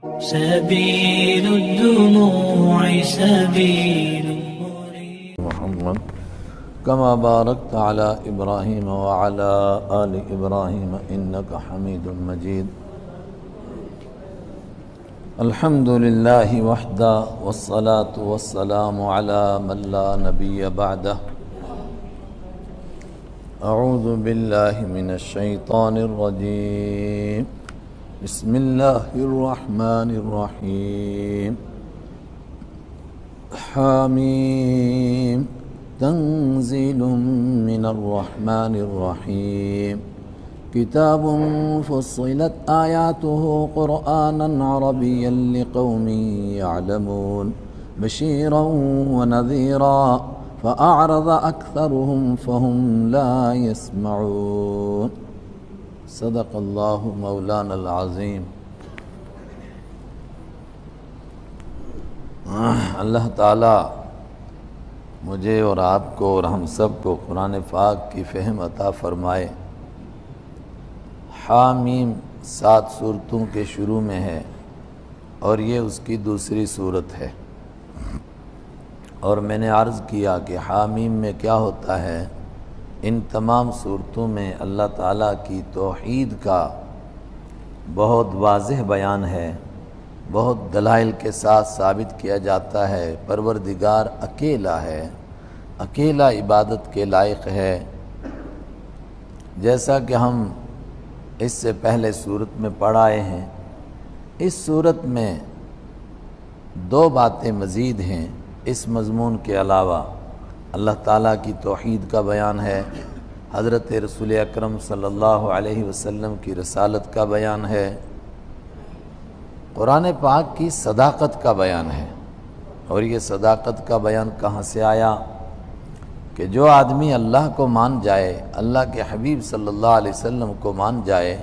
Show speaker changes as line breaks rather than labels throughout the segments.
سبيل الدموع سبيل
محمد كما باركت على إبراهيم وعلى آل إبراهيم إنك حميد مجيد. الحمد لله وحده والصلاة والسلام على من لا نبي بعده. أعوذ بالله من الشيطان الرجيم. بسم الله الرحمن الرحيم. حاميم تنزيل من الرحمن الرحيم. كتاب فصلت آياته قرآنا عربيا لقوم يعلمون بشيرا ونذيرا فأعرض أكثرهم فهم لا يسمعون. صدق اللہ مولانا العظیم. اللہ تعالی مجھے اور آپ کو اور ہم سب کو قرآن پاک کی فہم عطا فرمائے. حامیم 7 سورتوں کے شروع میں ہے اور یہ اس کی دوسری سورت ہے. اور میں نے عرض کیا کہ حامیم میں کیا ہوتا ہے. ان تمام صورتوں میں اللہ تعالیٰ کی توحید کا بہت واضح بیان ہے، بہت دلائل کے ساتھ ثابت کیا جاتا ہے پروردگار اکیلا ہے، اکیلا عبادت کے لائق ہے. جیسا کہ ہم اس سے پہلے صورت میں پڑھ آئے ہیں، اس صورت میں 2 باتیں مزید ہیں. اس مضمون کے علاوہ اللہ تعالیٰ کی توحید کا بیان ہے، حضرت رسول اکرم صلی اللہ علیہ وسلم کی رسالت کا بیان ہے، قرآن پاک کی صداقت کا بیان ہے. اور یہ صداقت کا بیان کہاں سے آیا کہ جو آدمی اللہ کو مان جائے، اللہ کے حبیب صلی اللہ علیہ وسلم کو مان جائے،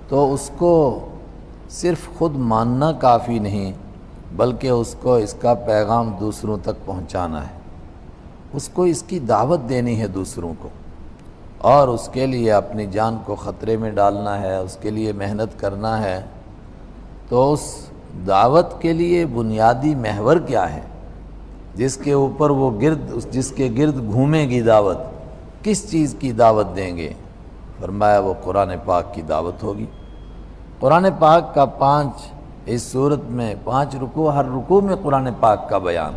تو اس کو صرف خود ماننا کافی نہیں بلکہ اس کو اس کا پیغام دوسروں تک پہنچانا ہے، اس کو اس کی دعوت دینی ہے دوسروں کو، اور اس کے لیے اپنی جان کو خطرے میں ڈالنا ہے، اس کے لیے محنت کرنا ہے. تو اس دعوت کے لیے بنیادی محور کیا ہے جس کے اوپر وہ جس کے گرد گھومے گی دعوت؟ کس چیز کی دعوت دیں گے؟ فرمایا وہ قرآن پاک کی دعوت ہوگی. قرآن پاک کا 5 اس صورت میں 5 رکوع، ہر رکوع میں قرآن پاک کا بیان.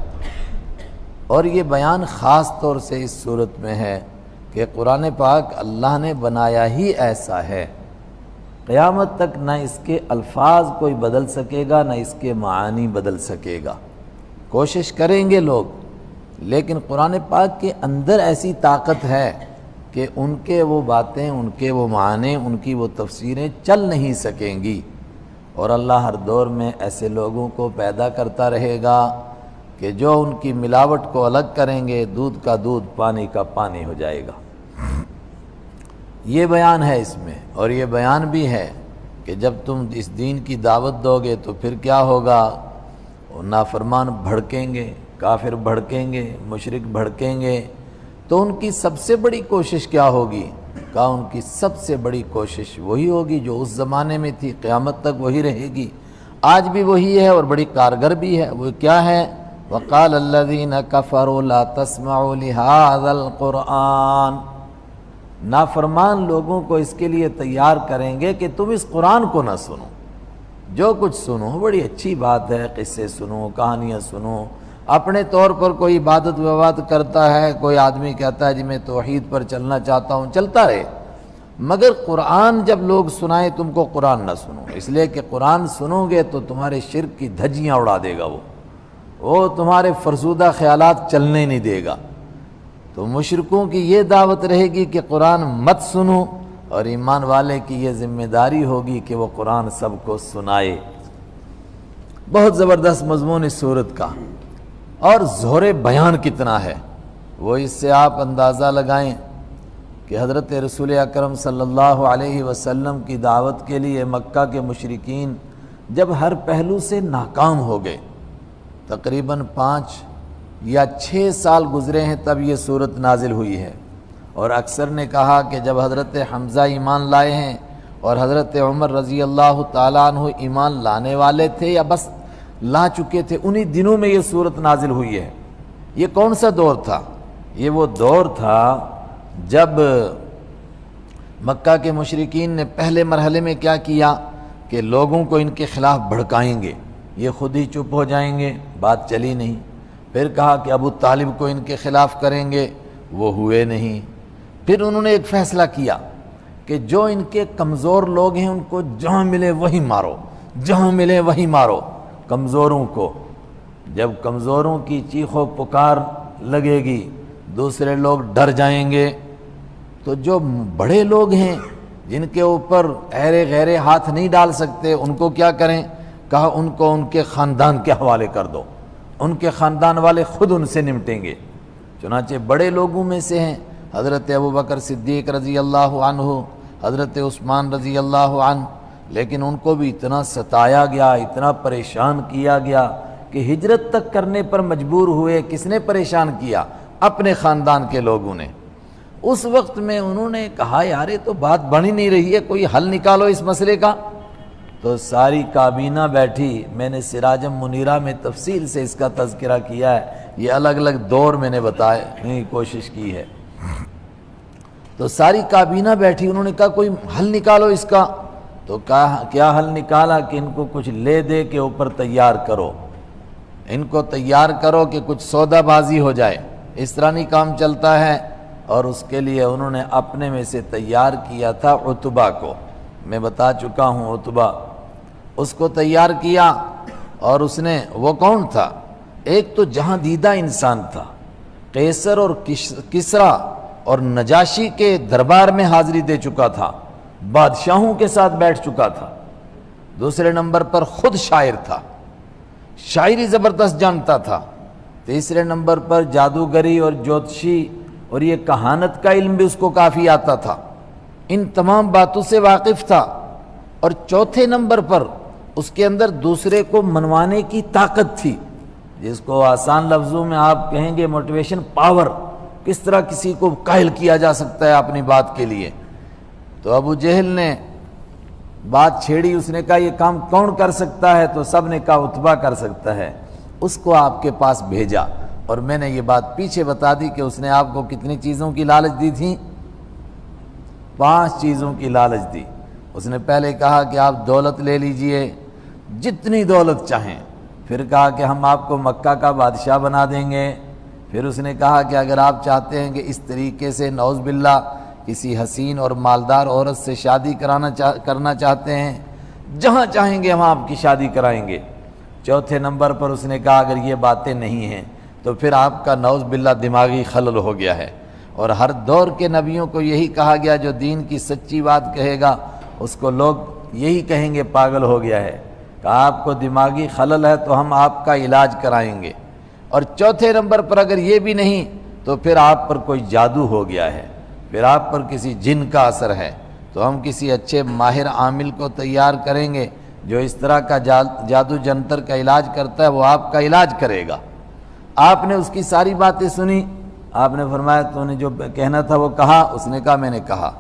اور یہ بیان خاص طور سے اس صورت میں ہے کہ قرآن پاک اللہ نے بنایا ہی ایسا ہے، قیامت تک نہ اس کے الفاظ کوئی بدل سکے گا، نہ اس کے معانی بدل سکے گا. کوشش کریں گے لوگ، لیکن قرآن پاک کے اندر ایسی طاقت ہے کہ ان کے وہ باتیں، ان کے وہ معنی، ان کی وہ تفسیریں چل نہیں سکیں گی. اور اللہ ہر دور میں ایسے لوگوں کو پیدا کرتا رہے گا کہ جو ان کی ملاوٹ کو الگ کریں گے، دودھ کا دودھ، پانی کا پانی ہو جائے گا. یہ بیان ہے اس میں. اور یہ بیان بھی ہے کہ جب تم اس دین کی دعوت دو گے تو پھر کیا ہوگا. نافرمان بھڑکیں گے، کافر بھڑکیں گے، مشرک بھڑکیں گے. تو ان کی سب سے بڑی کوشش کیا ہوگی؟ کہا ان کی سب سے بڑی کوشش وہی ہوگی جو اس زمانے میں تھی، قیامت تک وہی رہے گی. آج بھی وہی ہے اور بڑی کارگر بھی ہے. وہ کیا ہے؟ وَقَالَ الَّذِينَ كَفَرُوا لَا تَسْمَعُوا لِهَذَا الْقُرْآنِ. نافرمان لوگوں کو اس کے لیے تیار کریں گے کہ تم اس قرآن کو نہ سنو. جو کچھ سنو بڑی اچھی بات ہے، قصے سنو، کہانیاں سنو. اپنے طور پر کوئی عبادت وبادت کرتا ہے، کوئی آدمی کہتا ہے جی میں توحید پر چلنا چاہتا ہوں، چلتا رہے، مگر قرآن جب لوگ سنائیں تم کو قرآن نہ سنو. اس لیے کہ قرآن سنو گے تو تمہارے شرک کی دھجیاں اڑا دے گا، وہ تمہارے فرسودہ خیالات چلنے نہیں دے گا. تو مشرکوں کی یہ دعوت رہے گی کہ قرآن مت سنو، اور ایمان والے کی یہ ذمہ داری ہوگی کہ وہ قرآن سب کو سنائے. بہت زبردست مضمون اس صورت کا. اور زور بیان کتنا ہے وہ اس سے آپ اندازہ لگائیں کہ حضرت رسول اکرم صلی اللہ علیہ وسلم کی دعوت کے لیے مکہ کے مشرکین جب ہر پہلو سے ناکام ہو گئے، تقریباً 5 یا 6 سال گزرے ہیں تب یہ صورت نازل ہوئی ہے. اور اکثر نے کہا کہ جب حضرت حمزہ ایمان لائے ہیں اور حضرت عمر رضی اللہ تعالیٰ عنہ ایمان لانے والے تھے یا بس لا چکے تھے؟ انہی دنوں میں یہ صورت نازل ہوئی ہے۔ یہ کون سا دور تھا؟ یہ وہ دور تھا جب مکہ کے مشرکین نے پہلے مرحلے میں کیا کیا کہ لوگوں کو ان کے خلاف بھڑکائیں گے، یہ خود ہی چپ ہو جائیں گے، بات چلی نہیں۔ پھر کہا کہ ابو طالب کو ان کے خلاف کریں گے، وہ ہوئے نہیں۔ پھر انہوں نے ایک فیصلہ کیا کہ جو ان کے کمزور لوگ ہیں ان کو جہاں ملے وہیں مارو، جہاں ملے وہیں مارو کمزوروں کو۔ جب کمزوروں کی چیخ و پکار لگے گی دوسرے لوگ ڈر جائیں گے، تو جو بڑے لوگ ہیں جن کے اوپر ایرے غیرے ہاتھ نہیں ڈال سکتے ان کو کیا کریں؟ کہا ان کو ان کے خاندان کے حوالے کر دو، ان کے خاندان والے خود ان سے نمٹیں گے۔ چنانچہ بڑے لوگوں میں سے ہیں حضرت ابوبکر صدیق رضی اللہ عنہ، حضرت عثمان رضی اللہ عنہ، لیکن ان کو بھی اتنا ستایا گیا، اتنا پریشان کیا گیا کہ ہجرت تک کرنے پر مجبور ہوئے۔ کس نے پریشان کیا؟ اپنے خاندان کے لوگوں نے۔ اس وقت میں انہوں نے کہا یار یہ تو بات بڑھ ہی نہیں رہی ہے، کوئی حل نکالو اس مسئلے کا۔ تو ساری کابینہ بیٹھی، میں نے سراجم منیرہ میں تفصیل سے اس کا تذکرہ کیا ہے، یہ الگ الگ دور میں نے بتانے کی کوشش کی ہے۔ تو ساری کابینہ بیٹھی، انہوں نے کہا کوئی حل نکالو اس کا۔ تو کہا کیا حل نکالا کہ ان کو کچھ لے دے کے اوپر تیار کرو، ان کو تیار کرو کہ کچھ سودا بازی ہو جائے، اس طرح نہیں کام چلتا ہے۔ اور اس کے لیے انہوں نے اپنے میں سے تیار کیا تھا عتبہ کو، میں بتا چکا ہوں عتبہ، اس کو تیار کیا۔ اور اس نے، وہ کون تھا؟ ایک تو جہاں دیدہ انسان تھا، قیصر اور کسریٰ اور نجاشی کے دربار میں حاضری دے چکا تھا، بادشاہوں کے ساتھ بیٹھ چکا تھا۔ دوسرے نمبر پر خود شاعر تھا، شاعری زبردست جانتا تھا۔ تیسرے نمبر پر جادوگری اور جوتشی اور یہ کہانت کا علم بھی اس کو کافی آتا تھا، ان تمام باتوں سے واقف تھا۔ اور چوتھے نمبر پر اس کے اندر دوسرے کو منوانے کی طاقت تھی، جس کو آسان لفظوں میں آپ کہیں گے موٹیویشن پاور، کس طرح کسی کو قائل کیا جا سکتا ہے اپنی بات کے لیے۔ تو ابو جہل نے بات چھیڑی، اس نے کہا یہ کام کون کر سکتا ہے؟ تو سب نے کہا عتبہ کر سکتا ہے۔ اس کو آپ کے پاس بھیجا، اور میں نے یہ بات پیچھے بتا دی کہ اس نے آپ کو کتنی چیزوں کی لالچ دی تھی؟ 5 چیزوں کی لالچ دی۔ اس نے پہلے کہا کہ آپ دولت لے لیجئے، جتنی دولت چاہیں۔ پھر کہا کہ ہم آپ کو مکہ کا بادشاہ بنا دیں گے۔ پھر اس نے کہا کہ اگر آپ چاہتے ہیں کہ اس طریقے سے نعوذ باللہ کسی حسین اور مالدار عورت سے شادی کرنا چاہتے ہیں، جہاں چاہیں گے ہم آپ کی شادی کرائیں گے۔ چوتھے نمبر پر اس نے کہا اگر یہ باتیں نہیں ہیں تو پھر آپ کا نعوذ باللہ دماغی خلل ہو گیا ہے۔ اور ہر دور کے نبیوں کو یہی کہا گیا، جو دین کی سچی بات کہے گا اس کو لوگ یہی کہیں گے پاگل ہو گیا ہے۔ کہ آپ کو دماغی خلل ہے تو ہم آپ کا علاج کرائیں گے۔ اور چوتھے نمبر پر اگر یہ بھی نہیں تو پھر آپ پر کوئی جادو ہو گیا ہے، پھر آپ پر کسی جن کا اثر ہے، تو ہم کسی اچھے ماہر عامل کو تیار کریں گے جو اس طرح کا جادو جنتر کا علاج کرتا ہے، وہ آپ کا علاج کرے گا۔ آپ نے اس کی ساری باتیں سنی، آپ نے فرمایا تو نے جو کہنا تھا وہ کہا؟ اس نے کہا میں نے کہا۔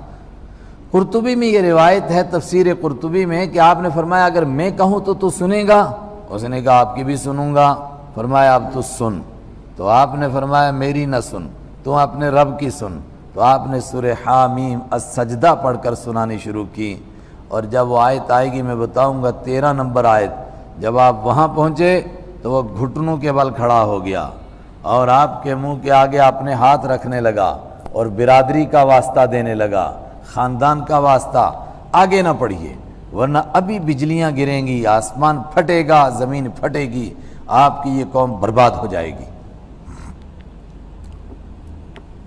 قرطبی میں یہ روایت ہے، تفسیر قرطبی میں، کہ آپ نے فرمایا اگر میں کہوں تو سنے گا؟ اس نے کہا آپ کی بھی سنوں گا۔ فرمایا اب تو سن۔ تو آپ نے فرمایا میری نہ سن، تو اپنے رب کی سن۔ تو آپ نے سورہ حامیم السجدہ پڑھ کر سنانی شروع کی۔ اور جب وہ آیت آئے گی میں بتاؤں گا، 13 نمبر آیت، جب آپ وہاں پہنچے تو وہ گھٹنوں کے بل کھڑا ہو گیا اور آپ کے منہ کے آگے اپنے ہاتھ رکھنے لگا اور برادری کا واسطہ دینے لگا، خاندان کا واسطہ۔ آگے نہ پڑھیے ورنہ ابھی بجلیاں گریں گی، آسمان پھٹے گا، زمین پھٹے گی، آپ کی یہ قوم برباد ہو جائے گی۔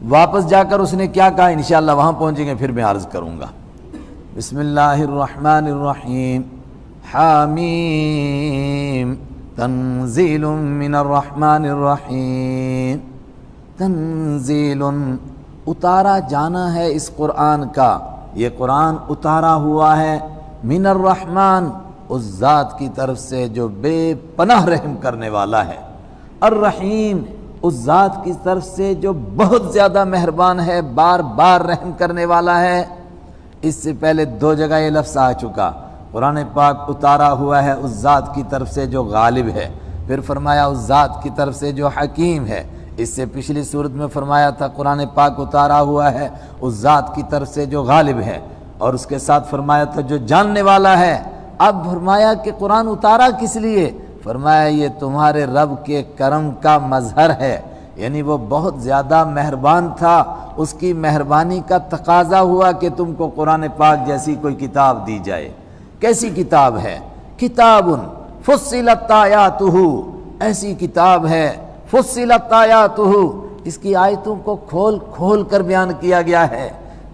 واپس جا کر اس نے کیا کہا؟ انشاءاللہ وہاں پہنچیں گے پھر میں عرض کروں گا۔ بسم اللہ الرحمن الرحیم، حامیم تنزیل من الرحمن الرحیم۔ تنزیل، اتارا جانا ہے اس قرآن کا، یہ قرآن اتارا ہوا ہے من الرحمن، اس ذات کی طرف سے جو بے پناہ رحم کرنے والا ہے، الرحیم، اس ذات کی طرف سے جو بہت زیادہ مہربان ہے، بار بار رحم کرنے والا ہے۔ اس سے پہلے 2 جگہ یہ لفظ آ چکا، قرآن پاک اتارا ہوا ہے اس ذات کی طرف سے جو غالب ہے، پھر فرمایا اس ذات کی طرف سے جو حکیم ہے۔ اس سے پچھلی صورت میں فرمایا تھا قرآن پاک اتارا ہوا ہے اس ذات کی طرف سے جو غالب ہے، اور اس کے ساتھ فرمایا تھا جو جاننے والا ہے۔ اب فرمایا کہ قرآن اتارا کس لیے؟ فرمایا یہ تمہارے رب کے کرم کا مظہر ہے، یعنی وہ بہت زیادہ مہربان تھا، اس کی مہربانی کا تقاضا ہوا کہ تم کو قرآن پاک جیسی کوئی کتاب دی جائے۔ کیسی کتاب ہے؟ کتاب فصلت آیاتہ، ایسی کتاب ہے فصلت آیاتہ، اس کی آیتوں کو کھول کھول کر بیان کیا گیا ہے۔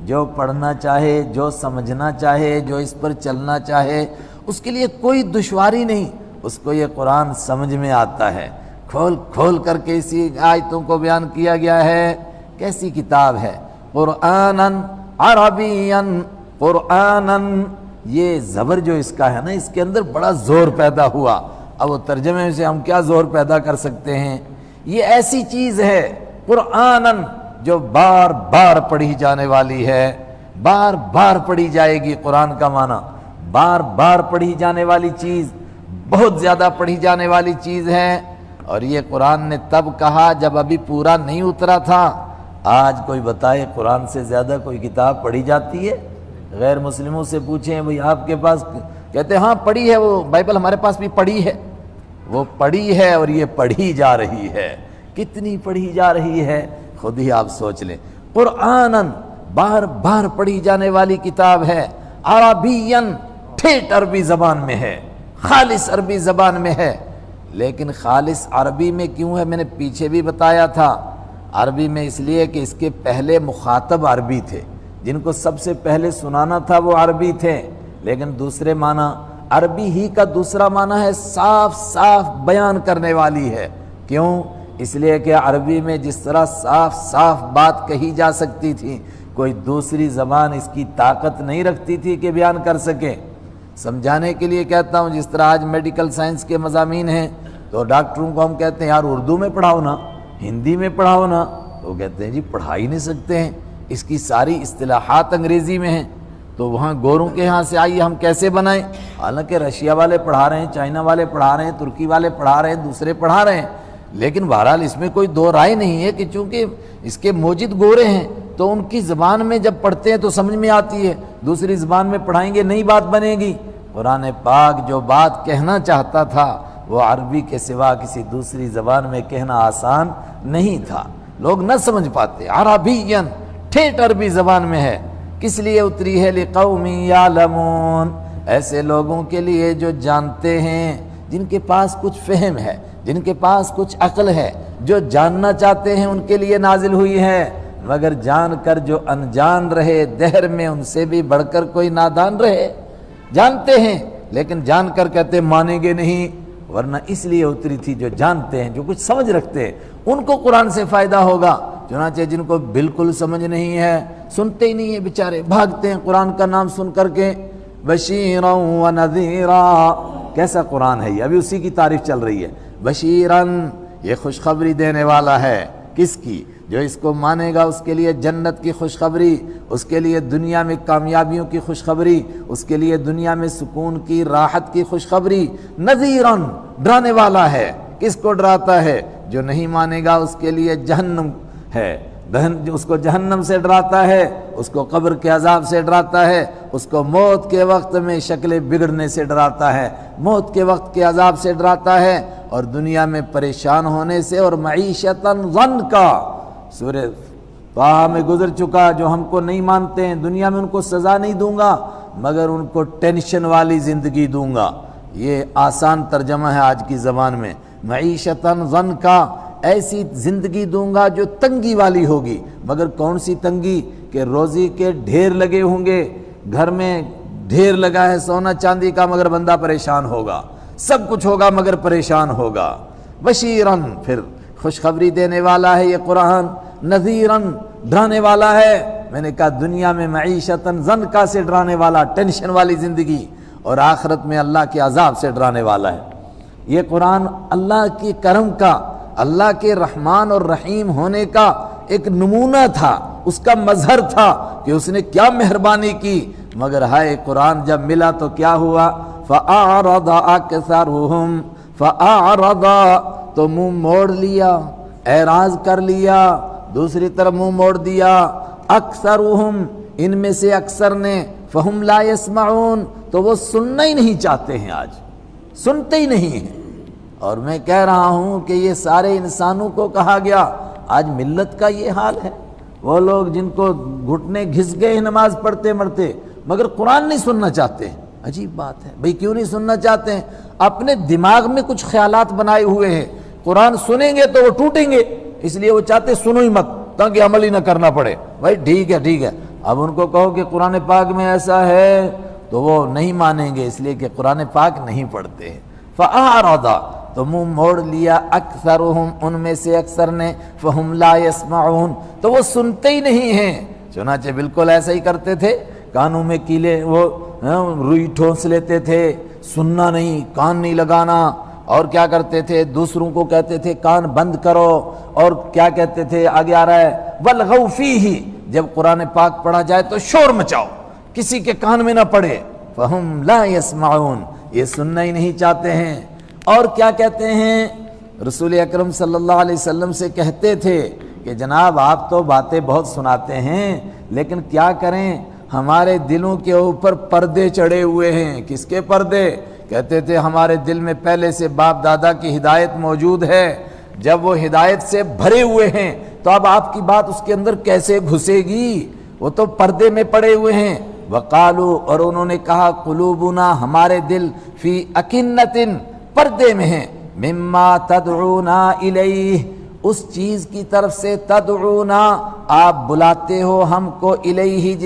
جو پڑھنا چاہے، جو سمجھنا چاہے، جو اس پر چلنا چاہے، اس کے لیے کوئی دشواری نہیں، اس کو یہ قرآن سمجھ میں آتا ہے۔ کھول کھول کر کے اسی آیتوں کو بیان کیا گیا ہے۔ کیسی کتاب ہے؟ قرآناً عربیاً، قرآناً، یہ زبر جو اس کا ہے نا، اس کے اندر بڑا زور پیدا ہوا۔ اب وہ ترجمے سے ہم کیا زور پیدا کر سکتے ہیں؟ یہ ایسی چیز ہے قرآناً جو بار بار پڑھی جانے والی ہے، بار بار پڑھی جائے گی۔ قرآن کا معنی بار بار پڑھی جانے والی چیز، بہت زیادہ پڑھی جانے والی چیز ہے۔ اور یہ قرآن نے تب کہا جب ابھی پورا نہیں اترا تھا۔ آج کوئی بتائے قرآن سے زیادہ کوئی کتاب پڑھی جاتی ہے؟ غیر مسلموں سے پوچھیں بھئی آپ کے پاس، کہتے ہیں ہاں پڑھی ہے، وہ بائبل ہمارے پاس بھی پڑھی ہے۔ وہ پڑھی ہے اور یہ پڑھی جا رہی ہے۔ کتنی پڑھی جا رہی ہے خود ہی آپ سوچ لیں۔ قرآناً، بار بار پڑھی جانے والی کتاب ہے۔ عربیاً، ٹھیٹ عربی زبان میں ہے، خالص عربی زبان میں ہے۔ لیکن خالص عربی میں کیوں ہے؟ میں نے پیچھے بھی بتایا تھا، عربی میں اس لیے کہ اس کے پہلے مخاطب عربی تھے، جن کو سب سے پہلے سنانا تھا وہ عربی تھے۔ لیکن دوسرے معنی، عربی ہی کا دوسرا معنی ہے صاف صاف بیان کرنے والی ہے۔ کیوں؟ اس لیے کہ عربی میں جس طرح صاف صاف بات کہی جا سکتی تھی، کوئی دوسری زبان اس کی طاقت نہیں رکھتی تھی کہ بیان کر سکے۔ سمجھانے کے لیے کہتا ہوں، جس طرح آج میڈیکل سائنس کے مضامین ہیں تو ڈاکٹروں کو ہم کہتے ہیں یار اردو میں پڑھاؤ نا، ہندی میں پڑھاؤ نا، تو وہ کہتے ہیں جی پڑھا ہی نہیں سکتے ہیں، اس کی ساری اصطلاحات انگریزی میں ہیں، تو وہاں گوروں کے ہاں سے آئیے ہم کیسے بنائیں؟ حالانکہ رشیا والے پڑھا رہے ہیں، چائنا والے پڑھا رہے ہیں، ترکی والے پڑھا رہے ہیں، دوسرے پڑھا رہے ہیں، لیکن بہرحال اس میں کوئی دو رائے نہیں ہے کہ چونکہ اس کے موجد گورے ہیں تو ان کی زبان میں جب پڑھتے ہیں تو سمجھ میں آتی ہے، دوسری زبان میں پڑھائیں گے نئی بات بنے گی۔ قرآن پاک جو بات کہنا چاہتا تھا وہ عربی کے سوا کسی دوسری زبان میں کہنا آسان نہیں تھا، لوگ نہ سمجھ پاتے۔ عربیاً، ٹھیٹ عربی زبان میں ہے۔ کس لیے اتری ہے؟ لِقَوْمٍ يَعْلَمُونَ، ایسے لوگوں کے لیے جو جانتے ہیں، جن کے پاس کچھ فہم ہے، جن کے پاس کچھ عقل ہے، جو جاننا چاہتے ہیں ان کے لیے نازل ہوئی ہے۔ مگر جان کر جو انجان رہے دہر میں، ان سے بھی بڑھ کر کوئی نادان رہے۔ جانتے ہیں لیکن جان کر کہتے مانیں گے نہیں، ورنہ اس لیے اتری تھی جو جانتے ہیں، جو کچھ سمجھ رکھتے ہیں، ان کو قرآن سے فائدہ ہوگا۔ چنانچہ جن کو بالکل سمجھ نہیں ہے، سنتے ہی نہیں ہیں بیچارے، بھاگتے ہیں قرآن کا نام سن کر کے۔ بشیراً و نذیراً، کیسا قرآن ہے یہ؟ ابھی اسی کی تعریف چل رہی ہے۔ بشیراً، یہ خوشخبری دینے والا ہے، کس کی؟ جو اس کو مانے گا اس کے لیے جنت کی خوشخبری، اس کے لیے دنیا میں کامیابیوں کی خوشخبری، اس کے لیے دنیا میں سکون کی، راحت کی خوشخبری۔ نذیراً، ڈرانے والا ہے، کس کو ڈراتا ہے؟ جو نہیں مانے گا اس کے لیے جہنم ہے، اس کو جہنم سے ڈراتا ہے، اس کو قبر کے عذاب سے ڈراتا ہے، اس کو موت کے وقت میں شکل بگڑنے سے ڈراتا ہے، موت کے وقت کے عذاب سے ڈراتا ہے، اور دنیا میں پریشان ہونے سے، اور معیشتاً ضنکا، سورہ طٰہٰ میں گزر چکا، جو ہم کو نہیں مانتے ہیں دنیا میں ان کو سزا نہیں دوں گا مگر ان کو ٹینشن والی زندگی دوں گا۔ یہ آسان ترجمہ ہے آج کی زبان میں۔ معیشتاً ضنکا، ایسی زندگی دوں گا جو تنگی والی ہوگی، مگر کون سی تنگی؟ کہ روزی کے ڈھیر لگے ہوں گے، گھر میں ڈھیر لگا ہے سونا چاندی کا، مگر بندہ پریشان ہوگا، سب کچھ ہوگا مگر پریشان ہوگا۔ بشیراً، پھر خوشخبری دینے والا ہے یہ قرآن۔ نذیراً، ڈرانے والا ہے۔ میں نے کہا دنیا میں معیشتاً ضنکا سے ڈرانے والا، ٹینشن والی زندگی، اور آخرت میں اللہ کے عذاب سے ڈرانے والا ہے۔ یہ قرآن اللہ کی کرم کا، اللہ کے رحمان اور رحیم ہونے کا ایک نمونہ تھا، اس کا مظہر تھا کہ اس نے کیا مہربانی کی، مگر ہائے قرآن جب ملا تو کیا ہوا؟ فَأَعْرَضَ أَكْثَرُهُمْ فَأَعْرَضَ تو منہ موڑ لیا، اعراض کر لیا، دوسری طرف منہ موڑ دیا، اکثرهم ان میں سے اکثر نے، فَهُمْ لَا يَسْمَعُونَ تو وہ سننا ہی نہیں چاہتے ہیں، آج سنتے ہی نہیں ہیں۔ اور میں کہہ رہا ہوں کہ یہ سارے انسانوں کو کہا گیا، آج ملت کا یہ حال ہے۔ وہ لوگ جن کو گھٹنے گھس گئے ہیں نماز پڑھتے مرتے، مگر قرآن نہیں سننا چاہتے ہیں۔ عجیب بات ہے بھئی، کیوں نہیں سننا چاہتے ہیں؟ اپنے دماغ میں کچھ خیالات بنائے ہوئے ہیں، قرآن سنیں گے تو وہ ٹوٹیں گے، اس لیے وہ چاہتے سنو ہی مت تاکہ عمل ہی نہ کرنا پڑے۔ بھائی ٹھیک ہے، اب ان کو کہو کہ قرآن پاک میں ایسا ہے تو وہ نہیں مانیں گے، اس لیے کہ قرآن پاک نہیں پڑھتے ہیں۔ فَأَعْرَضَ تو منہ موڑ لیا، اکثرهم ان میں سے اکثر نے، فَهُمْ لَا يَسْمَعُونَ تو وہ سنتے ہی نہیں ہیں۔ چنانچہ بالکل ایسا ہی کرتے تھے، کانوں میں کیلے وہ روئی ٹھونس لیتے تھے، سننا نہیں، کان نہیں لگانا، اور کیا کرتے تھے؟ دوسروں کو کہتے تھے کان بند کرو، اور کیا کہتے تھے؟ آگے آ رہا ہے وَالْغَوْ فِيهِ جب قرآن پاک پڑھا جائے تو شور مچاؤ، کسی کے کان میں نہ پڑے۔ فَهُمْ لَا يَسْمَعُونَ یہ سننا ہی نہیں چاہتے ہیں۔ اور کیا کہتے ہیں؟ رسول اکرم صلی اللہ علیہ وسلم سے کہتے تھے کہ جناب آپ تو باتیں بہت سناتے ہیں، لیکن کیا کریں، ہمارے دلوں کے اوپر پردے چڑھے ہوئے ہیں۔ کس کے پردے؟ کہتے تھے ہمارے دل میں پہلے سے باپ دادا کی ہدایت موجود ہے، جب وہ ہدایت سے بھرے ہوئے ہیں تو اب آپ کی بات اس کے اندر کیسے گھسے گی؟ وہ تو پردے میں پڑے ہوئے ہیں۔ وقالو اور انہوں نے کہا قلوبنا ہمارے دل فی اکنتن پردے میں ہیں، مما تدعونا الیہ اس چیز کی طرف سے، تدعونا آپ بلاتے ہو ہم کو، الیہ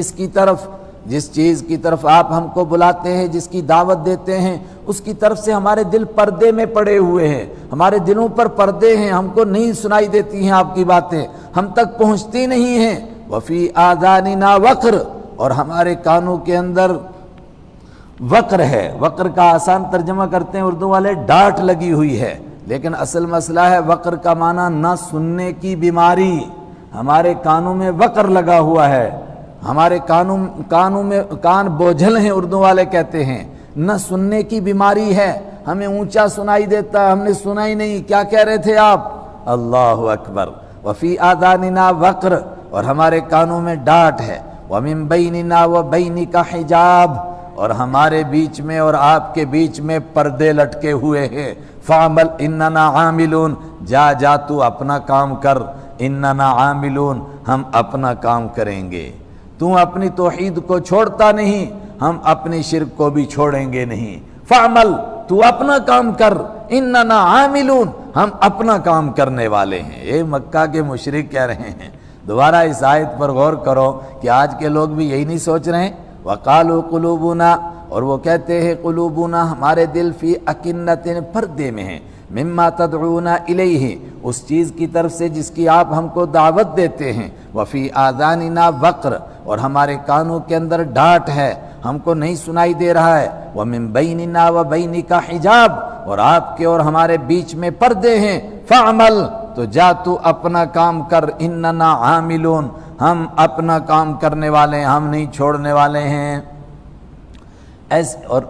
جس چیز کی طرف آپ ہم کو بلاتے ہیں، جس کی دعوت دیتے ہیں، اس کی طرف سے ہمارے دل پردے میں پڑے ہوئے ہیں، ہمارے دلوں پر پردے ہیں، ہم کو نہیں سنائی دیتی ہیں آپ کی باتیں، ہم تک پہنچتی نہیں ہیں۔ وفی آذاننا وقر اور ہمارے کانوں کے اندر وقر ہے۔ وقر کا آسان ترجمہ کرتے ہیں اردو والے، ڈانٹ لگی ہوئی ہے، لیکن اصل مسئلہ ہے وقر کا معنی نہ سننے کی بیماری۔ ہمارے کانوں میں وقر لگا ہوا ہے، ہمارے کانوں میں کان بوجھل ہیں، اردو والے کہتے ہیں، نہ سننے کی بیماری ہے، ہمیں اونچا سنائی دیتا ہے، ہم نے سنا ہی نہیں۔ کیا کہہ رہے تھے آپ؟ اللہ اکبر۔ وفی آذاننا وقر اور ہمارے کانوں میں ڈانٹ ہے، ومن بیننا وبینک حجاب اور ہمارے بیچ میں اور آپ کے بیچ میں پردے لٹکے ہوئے ہیں۔ فعمل اننا عاملون جا تو اپنا کام کر، اننا عاملون ہم اپنا کام کریں گے۔ تو اپنی توحید کو چھوڑتا نہیں، ہم اپنی شرک کو بھی چھوڑیں گے نہیں۔ فعمل تو اپنا کام کر، اننا عاملون ہم اپنا کام کرنے والے ہیں۔ یہ مکہ کے مشرک کہہ رہے ہیں۔ دوبارہ اس آیت پر غور کرو کہ آج کے لوگ بھی یہی نہیں سوچ رہے ہیں؟ وقالوا قلوبنا اور وہ کہتے ہیں قلوبنا ہمارے دل فی اکنت پردے میں ہیں، مما تدعونا الیہ اس چیز کی طرف سے جس کی آپ ہم کو دعوت دیتے ہیں، وفی آذاننا وقر اور ہمارے کانوں کے اندر ڈانٹ ہے، ہم کو نہیں سنائی دے رہا ہے، ومن بیننا وبینک حجاب اور آپ کے اور ہمارے بیچ میں پردے ہیں۔ فعمل تو جا تو اپنا کام کر، اننا عاملون ہم اپنا کام کرنے والے ہیں، ہم نہیں چھوڑنے والے ہیں۔ ایسے اور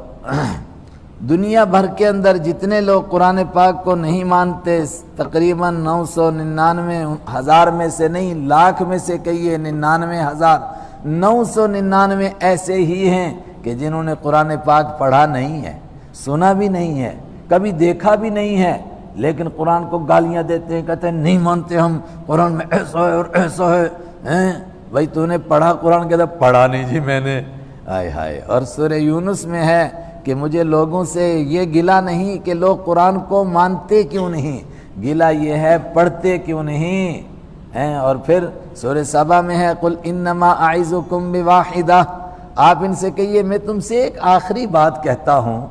دنیا بھر کے اندر جتنے لوگ قرآن پاک کو نہیں مانتے، تقریباً 999,000 میں سے نہیں، لاکھ میں سے کہیے 99,000، 999 ایسے ہی ہیں کہ جنہوں نے قرآن پاک پڑھا نہیں ہے، سنا بھی نہیں ہے، کبھی دیکھا بھی نہیں ہے، لیکن قرآن کو گالیاں دیتے ہیں، کہتے ہیں نہیں مانتے ہم، قرآن میں ایسا ہے اور ایسا ہے۔ بھائی تو نے پڑھا قرآن؟ کہتا پڑھا نہیں جی میں نے۔ ہائے ہائے۔ اور سورہ یونس میں ہے کہ مجھے لوگوں سے یہ گلہ نہیں کہ لوگ قرآن کو مانتے کیوں نہیں، گلہ یہ ہے پڑھتے کیوں نہیں۔ اور پھر سورہ سبا میں ہے قل انما اعظکم بواحدہ، آپ ان سے کہیے میں تم سے ایک آخری بات کہتا ہوں،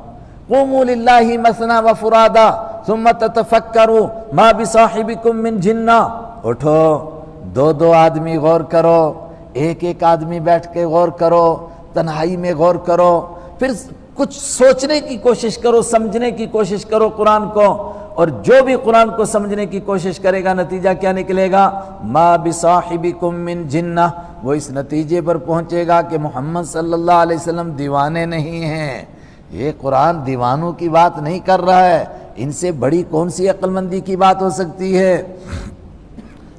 قوموا للہ مثنی وفرادا ثم تتفکروا ما بصاحبکم من جنہ، اٹھو دو آدمی غور کرو، ایک آدمی بیٹھ کے غور کرو، تنہائی میں غور کرو، پھر کچھ سوچنے کی کوشش کرو، سمجھنے کی کوشش کرو قرآن کو، اور جو بھی قرآن کو سمجھنے کی کوشش کرے گا نتیجہ کیا نکلے گا؟ ما بصاحبکم من جنہ، وہ اس نتیجے پر پہنچے گا کہ محمد صلی اللہ علیہ وسلم دیوانے نہیں ہیں۔ یہ قرآن دیوانوں کی بات نہیں کر رہا ہے، ان سے بڑی کون سی عقل مندی کی بات ہو سکتی ہے؟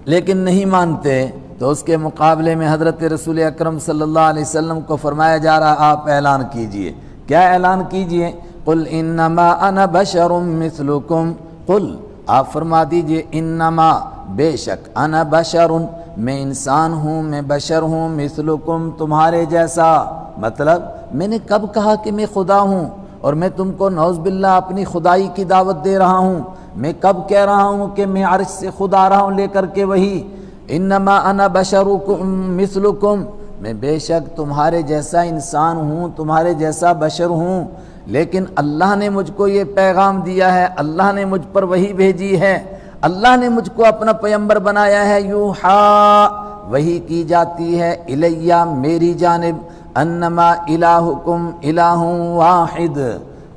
لیکن نہیں مانتے، تو اس کے مقابلے میں حضرت رسول اکرم صلی اللہ علیہ وسلم کو فرمایا جا رہا آپ اعلان کیجئے۔ کیا اعلان کیجئے؟ قل انما انا بشر مثلکم، قل آپ فرما دیجئے انما بے شک انا بشر میں انسان ہوں، میں بشر ہوں، مثلکم تمہارے جیسا۔ مطلب میں نے کب کہا کہ میں خدا ہوں اور میں تم کو نعوذ باللہ اپنی خدائی کی دعوت دے رہا ہوں؟ میں کب کہہ رہا ہوں کہ میں عرش سے خود آ رہا ہوں لے کر کے وہی؟ انما انا بشرکم مثلکم، میں بے شک تمہارے جیسا انسان ہوں، تمہارے جیسا بشر ہوں، لیکن اللہ نے مجھ کو یہ پیغام دیا ہے، اللہ نے مجھ پر وحی بھیجی ہے، اللہ نے مجھ کو اپنا پیغمبر بنایا ہے۔ یوحا وحی کی جاتی ہے، الیہ میری جانب، انما الہکم الہ واحد،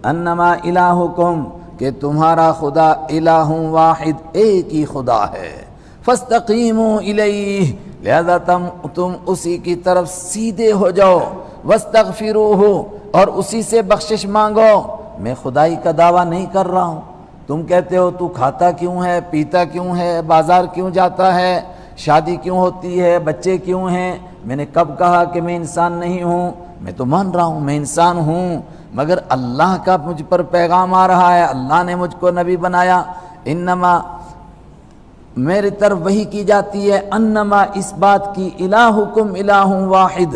انما الہکم کہ تمہارا خدا الہ واحد ایک ہی خدا ہے۔ فاستقیموا الیہ لہذا تم اسی کی طرف سیدھے ہو جاؤ، واستغفروہ اور اسی سے بخشش مانگو۔ میں خدائی کا دعویٰ نہیں کر رہا ہوں، تم کہتے ہو تو کھاتا کیوں ہے، پیتا کیوں ہے، بازار کیوں جاتا ہے، شادی کیوں ہوتی ہے، بچے کیوں ہیں؟ میں نے کب کہا کہ میں انسان نہیں ہوں؟ میں تو مان رہا ہوں میں انسان ہوں، مگر اللہ کا مجھ پر پیغام آ رہا ہے، اللہ نے مجھ کو نبی بنایا۔ انما میری طرف وحی کی جاتی ہے، انما اس بات کی، الہکم الہ واحد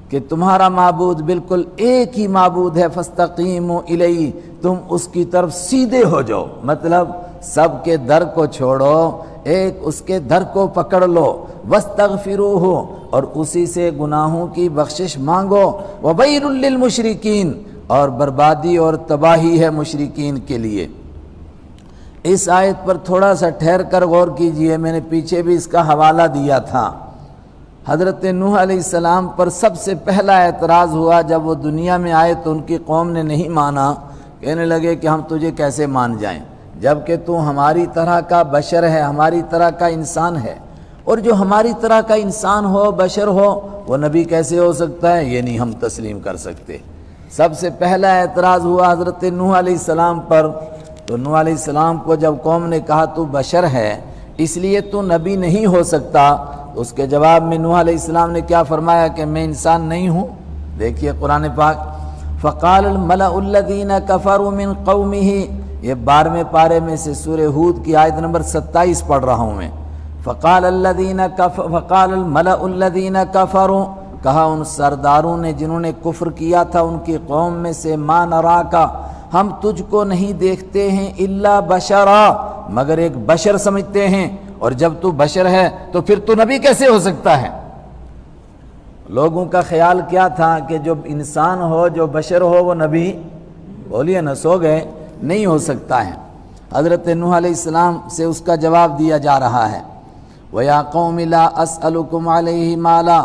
کہ تمہارا معبود بالکل ایک ہی معبود ہے، فاستقیموا الیہ تم اس کی طرف سیدھے ہو جاؤ۔ مطلب سب کے در کو چھوڑو، ایک اس کے در کو پکڑ لو، واستغفروہ اور اسی سے گناہوں کی بخشش مانگو، وویل للمشرکین اور بربادی اور تباہی ہے مشرکین کے لیے۔ اس آیت پر تھوڑا سا ٹھہر کر غور کیجئے، میں نے پیچھے بھی اس کا حوالہ دیا تھا۔ حضرت نوح علیہ السلام پر سب سے پہلا اعتراض ہوا جب وہ دنیا میں آئے تو ان کی قوم نے نہیں مانا، کہنے لگے کہ ہم تجھے کیسے مان جائیں جبکہ تو ہماری طرح کا بشر ہے، ہماری طرح کا انسان ہے، اور جو ہماری طرح کا انسان ہو، بشر ہو، وہ نبی کیسے ہو سکتا ہے؟ یہ نہیں ہم تسلیم کر سکتے۔ سب سے پہلا اعتراض ہوا حضرت نوح علیہ السلام پر، تو نوح علیہ السلام کو جب قوم نے کہا تو بشر ہے اس لیے تو نبی نہیں ہو سکتا، تو اس کے جواب میں نوح علیہ السلام نے کیا فرمایا کہ میں انسان نہیں ہوں؟ دیکھیے قرآن پاک، فقال الملأ الذین کفروا من قومہ، یہ 12ویں پارے میں سے سورہ ہود کی آیت نمبر 27 پڑھ رہا ہوں میں۔ فقال الملأ الذین کفروا، کہا ان سرداروں نے جنہوں نے کفر کیا تھا ان کی قوم میں سے، ما نراکا ہم تجھ کو نہیں دیکھتے ہیں الا بشرا مگر ایک بشر سمجھتے ہیں، اور جب تو بشر ہے تو پھر تو نبی کیسے ہو سکتا ہے؟ لوگوں کا خیال کیا تھا کہ جو انسان ہو، جو بشر ہو، وہ نبی، بولیے نہ سو گئے، نہیں ہو سکتا ہے۔ حضرت نوح علیہ السلام سے اس کا جواب دیا جا رہا ہے، وَيَا قَوْمِ لَا أَسْأَلُكُمْ عَلَيْهِ مَالًا،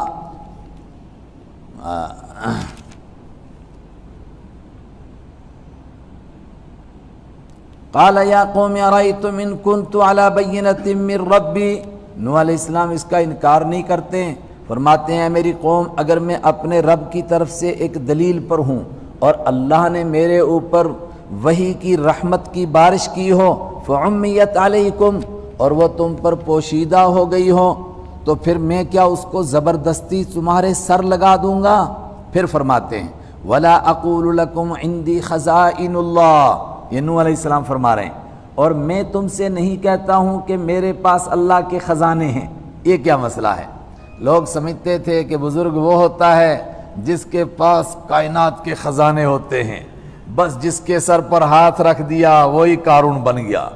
قال یا قوم ارأیتم ان کنت علی بینۃ من ربی، نوح علیہ السلام اس کا انکار نہیں کرتے ہیں، فرماتے ہیں میری قوم اگر میں اپنے رب کی طرف سے ایک دلیل پر ہوں اور اللہ نے میرے اوپر وحی کی رحمت کی بارش کی ہو، فعمیت علیکم اور وہ تم پر پوشیدہ ہو گئی ہو، تو پھر میں کیا اس کو زبردستی تمہارے سر لگا دوں گا؟ پھر فرماتے ہیں ولا اقول لکم عندی خزائن اللہ، یہ نوح علیہ السلام فرما رہے ہیں، اور میں تم سے نہیں کہتا ہوں کہ میرے پاس اللہ کے خزانے ہیں۔ یہ کیا مسئلہ ہے؟ لوگ سمجھتے تھے کہ بزرگ وہ ہوتا ہے جس کے پاس کائنات کے خزانے ہوتے ہیں، بس جس کے سر پر ہاتھ رکھ دیا وہی قارون بن گیا،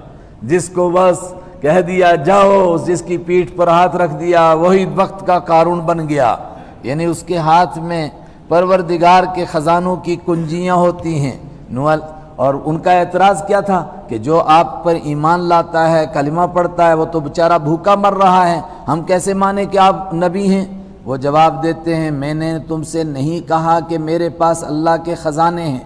جس کو بس کہہ دیا جاؤ، جس کی پیٹھ پر ہاتھ رکھ دیا وہی وقت کا قارون بن گیا، یعنی اس کے ہاتھ میں پروردگار کے خزانوں کی کنجیاں ہوتی ہیں۔ اور ان کا اعتراض کیا تھا کہ جو آپ پر ایمان لاتا ہے، کلمہ پڑھتا ہے، وہ تو بیچارہ بھوکا مر رہا ہے، ہم کیسے مانیں کہ آپ نبی ہیں؟ وہ جواب دیتے ہیں میں نے تم سے نہیں کہا کہ میرے پاس اللہ کے خزانے ہیں،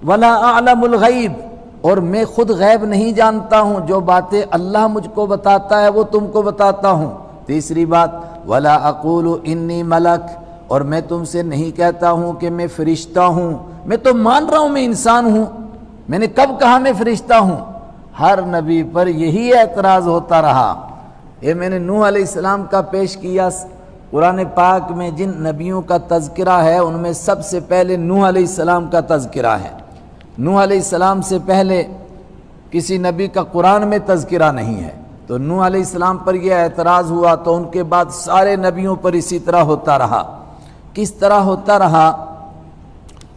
ولا اعلم الغیب، اور میں خود غیب نہیں جانتا ہوں، جو باتیں اللہ مجھ کو بتاتا ہے وہ تم کو بتاتا ہوں۔ تیسری بات ولا اقول انی ملک، اور میں تم سے نہیں کہتا ہوں کہ میں فرشتہ ہوں، میں تو مان رہا ہوں میں انسان ہوں، میں نے کب کہا میں فرشتہ ہوں؟ ہر نبی پر یہی اعتراض ہوتا رہا۔ یہ میں نے نوح علیہ السلام کا پیش کیا۔ قرآن پاک میں جن نبیوں کا تذکرہ ہے ان میں سب سے پہلے نوح علیہ السلام کا تذکرہ ہے۔ نوح علیہ السلام سے پہلے کسی نبی کا قرآن میں تذکرہ نہیں ہے، تو نوح علیہ السلام پر یہ اعتراض ہوا تو ان کے بعد سارے نبیوں پر اسی طرح ہوتا رہا۔ کس طرح ہوتا رہا